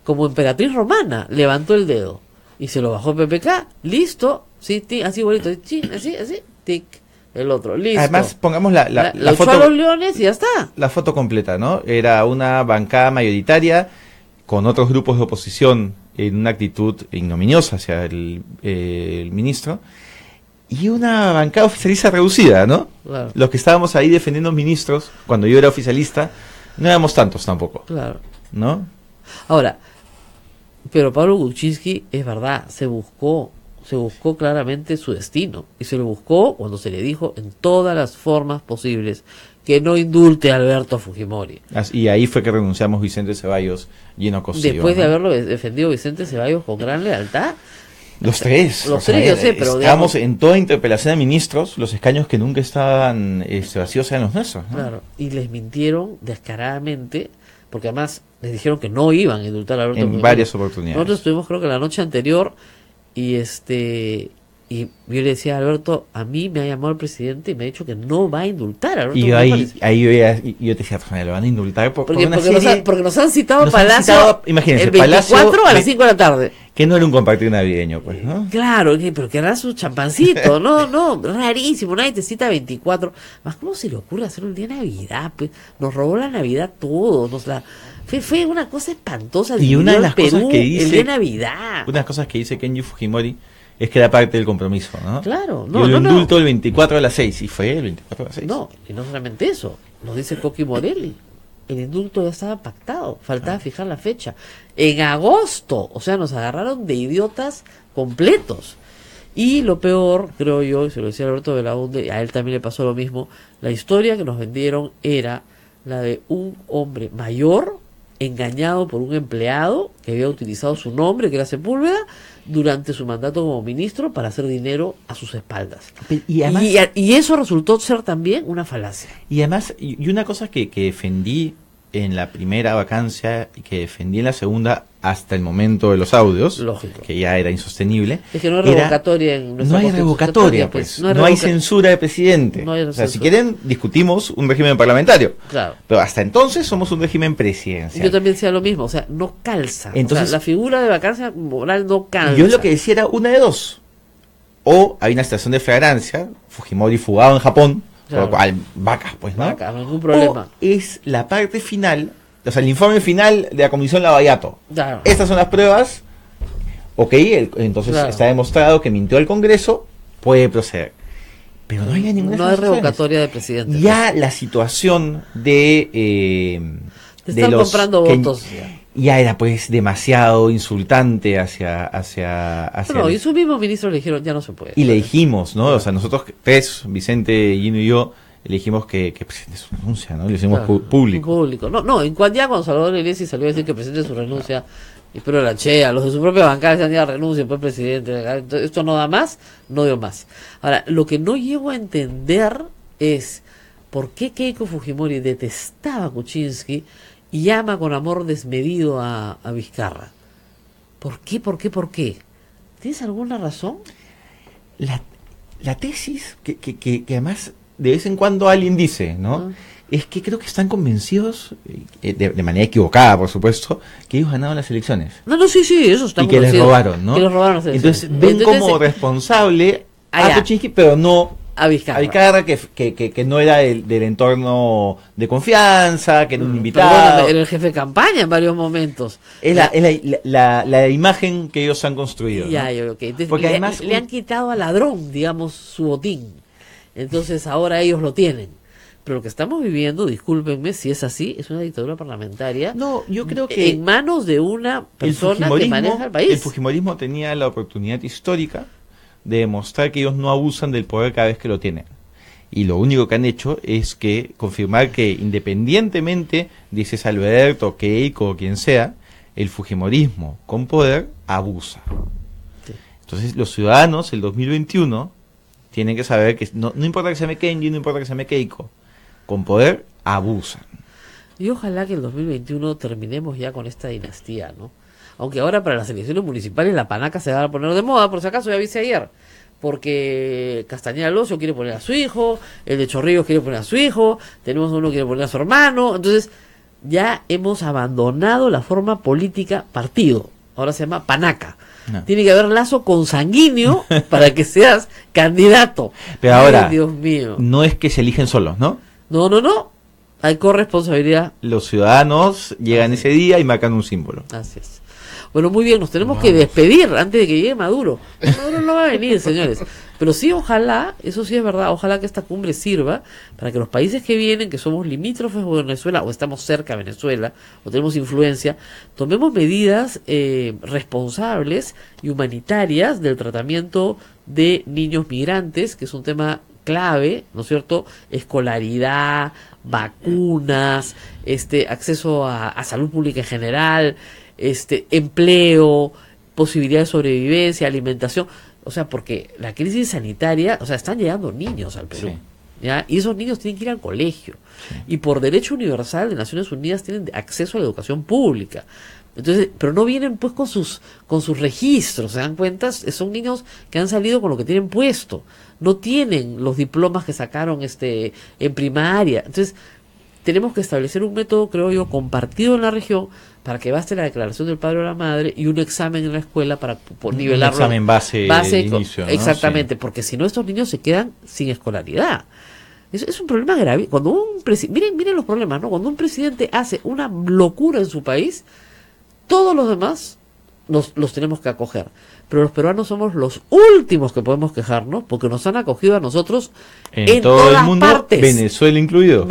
Como emperatriz romana, levantó el dedo. Y se lo bajó PPK, listo, sí, tic, así bonito, así, tic, el otro, listo. Además, pongamos la foto, a los leones y ya está. La foto completa, ¿no? Era una bancada mayoritaria con otros grupos de oposición en una actitud ignominiosa hacia el ministro, y una bancada oficialista reducida, ¿no? Claro. Los que estábamos ahí defendiendo ministros, cuando yo era oficialista, no éramos tantos tampoco. Claro. ¿No? Ahora, pero Pablo Kuczynski, es verdad, se buscó claramente su destino, y se lo buscó cuando se le dijo en todas las formas posibles que no indulte a Alberto Fujimori. Y ahí fue que renunciamos Vicente Ceballos y Eno Cosío. Después de haberlo defendido Vicente Ceballos con gran lealtad. Los tres. Los tres, yo sé, pero estábamos en toda interpelación de ministros, los escaños que nunca estaban vacíos eran los nuestros, ¿no? Claro, y les mintieron descaradamente, porque además les dijeron que no iban a indultar a Alberto Fujimori. En varias oportunidades. Nosotros estuvimos, creo que la noche anterior, y y yo le decía a Alberto, a mí me ha llamado el presidente y me ha dicho que no va a indultar a Alberto Fujimori. Y yo te decía, lo van a indultar porque nos han citado a Palacio imagínense, el 24 Palacio, a las 5 de la tarde. Que no era un compartir navideño, pues, ¿no? Claro, pero que era su champancito, no, rarísimo, nadie te cita 24. Más, ¿cómo se le ocurre hacer un día de Navidad? Pues nos robó la Navidad todo, fue una cosa espantosa. Y una de las cosas que dice el día de Navidad. Una de las cosas que dice Kenji Fujimori es que era parte del compromiso, ¿no? Claro, no. Y el indulto el 24 a las 6, y fue el 24 a las 6. No, y no solamente eso, nos dice Coqui Morelli. El indulto ya estaba pactado, faltaba fijar la fecha. En agosto, o sea, nos agarraron de idiotas completos. Y lo peor, creo yo, y se lo decía Alberto Belaunde, a él también le pasó lo mismo, la historia que nos vendieron era la de un hombre mayor engañado por un empleado que había utilizado su nombre, que era Sepúlveda, durante su mandato como ministro para hacer dinero a sus espaldas. Y, además, y eso resultó ser también una falacia. Y además, y una cosa que defendí en la primera vacancia y que defendí en la segunda hasta el momento de los audios, lógico, que ya era insostenible. Es que no hay revocatoria en nuestra No hay revocatoria, pues. No hay censura de presidente. O sea, si quieren, discutimos un régimen parlamentario. Claro. Pero hasta entonces somos un régimen presidencial. Yo también decía lo mismo, o sea, no calza. Entonces, o sea, la figura de vacancia moral no calza. Yo lo que decía era una de dos. O hay una situación de flagrancia, Fujimori fugado en Japón, claro, por lo cual, vacas, pues, ¿no? Vacas, ningún problema. O es la parte final, o sea, el informe final de la Comisión Lavallato. Claro. Estas son las pruebas. Ok, entonces claro, está demostrado que mintió al Congreso, puede proceder. Pero no hay ninguna. No hay revocatoria de presidente. Ya la situación de están los comprando votos. Ya era pues demasiado insultante hacia no, y su mismo ministro le dijeron ya no se puede. Y le dijimos, ¿no? O sea, nosotros tres, Vicente, Gino y yo, le dijimos que presente su renuncia, ¿no? Le hicimos público. No, en cuando Salvador Iglesias salió a decir que presente su renuncia, y pero la chea, los de su propia bancada decían ya renuncia, pues presidente, esto no da más, no dio más. Ahora, lo que no llego a entender es por qué Keiko Fujimori detestaba a Kuczynski y ama con amor desmedido a Vizcarra. ¿Por qué? ¿Tienes alguna razón? La tesis que además de vez en cuando alguien dice, ¿no? Es que creo que están convencidos, de manera equivocada, por supuesto, que ellos ganaron las elecciones. Sí, eso está y que les robaron, ¿no? Que les robaron las elecciones. Entonces ven como responsable a Kuczynski, pero no a Vizcarra, que no era del entorno de confianza, que era un invitado. Era el jefe de campaña en varios momentos. Es la imagen que ellos han construido. Ya, ¿no? Okay. Entonces, porque además le han quitado al ladrón, digamos, su botín. Entonces ahora ellos lo tienen. Pero lo que estamos viviendo, discúlpenme si es así, es una dictadura parlamentaria. No, yo creo que en manos de una persona que maneja el país. El fujimorismo tenía la oportunidad histórica de demostrar que ellos no abusan del poder cada vez que lo tienen. Y lo único que han hecho es que confirmar que independientemente de si es Alberto, Keiko o quien sea, el fujimorismo con poder abusa. Sí. Entonces los ciudadanos, el 2021, tienen que saber que no importa que se me Kenji, no importa que se me Keiko, con poder abusan. Y ojalá que el 2021 terminemos ya con esta dinastía, ¿no? Aunque ahora para las elecciones municipales la panaca se va a poner de moda, por si acaso ya avisé ayer. Porque Castañeda Alonso quiere poner a su hijo, el de Chorrillos quiere poner a su hijo, tenemos uno que quiere poner a su hermano. Entonces ya hemos abandonado la forma política partido. Ahora se llama panaca. No. Tiene que haber lazo consanguíneo para que seas candidato. Pero ahora, ay, Dios mío, no es que se eligen solos, ¿no? No. Hay corresponsabilidad. Los ciudadanos llegan ese día y marcan un símbolo. Así es. Bueno, muy bien, nos tenemos que despedir antes de que llegue Maduro. Maduro no va a venir, señores. Pero sí, ojalá, eso sí es verdad, ojalá que esta cumbre sirva para que los países que vienen, que somos limítrofes de Venezuela, o estamos cerca de Venezuela, o tenemos influencia, tomemos medidas responsables y humanitarias del tratamiento de niños migrantes, que es un tema clave, ¿no es cierto? Escolaridad, vacunas, acceso a salud pública en general, empleo, posibilidad de sobrevivencia, alimentación, o sea, porque la crisis sanitaria, o sea, están llegando niños al Perú, sí, ¿ya? Y esos niños tienen que ir al colegio, sí, y por derecho universal de Naciones Unidas tienen acceso a la educación pública. Entonces, pero no vienen pues con sus registros, ¿se dan cuenta? Son niños que han salido con lo que tienen puesto, no tienen los diplomas que sacaron en primaria. Entonces, tenemos que establecer un método, creo yo, compartido en la región para que baste la declaración del padre o la madre y un examen en la escuela para nivelarlo. Un examen base de inicio, ¿no? Exactamente, sí, porque si no estos niños se quedan sin escolaridad. Es un problema grave. Cuando un miren los problemas, ¿no? Cuando un presidente hace una locura en su país, todos los demás los tenemos que acoger. Pero los peruanos somos los últimos que podemos quejarnos porque nos han acogido a nosotros en todo todas el mundo, partes. Venezuela incluido,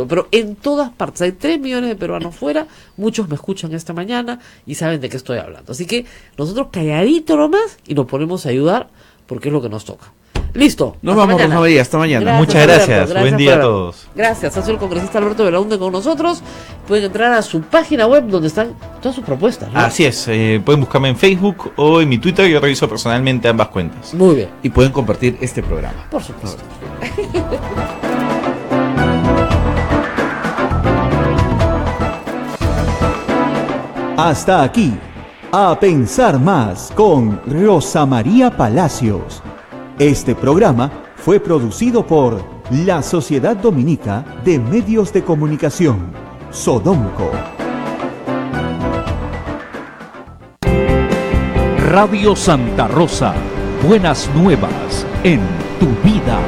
pero en todas partes. Hay 3 millones de peruanos fuera, muchos me escuchan esta mañana y saben de qué estoy hablando. Así que nosotros calladito nomás y nos ponemos a ayudar porque es lo que nos toca. Listo. Nos vamos, Rosa María, hasta mañana. Muchas gracias. Buen día a todos. Gracias. Ha sido el congresista Alberto Belaunde con nosotros. Pueden entrar a su página web donde están todas sus propuestas, ¿no? Así es. Pueden buscarme en Facebook o en mi Twitter. Yo reviso personalmente ambas cuentas. Muy bien. Y pueden compartir este programa. Por supuesto. Hasta aquí. A pensar más con Rosa María Palacios. Este programa fue producido por la Sociedad Dominica de Medios de Comunicación, Sodomco. Radio Santa Rosa, buenas nuevas en tu vida.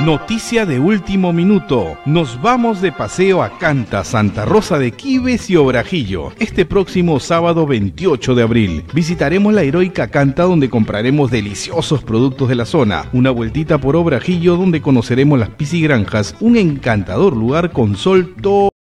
Noticia de último minuto. Nos vamos de paseo a Canta, Santa Rosa de Quibes y Obrajillo. Este próximo sábado 28 de abril. Visitaremos la heroica Canta donde compraremos deliciosos productos de la zona. Una vueltita por Obrajillo donde conoceremos las piscigranjas. Un encantador lugar con sol todo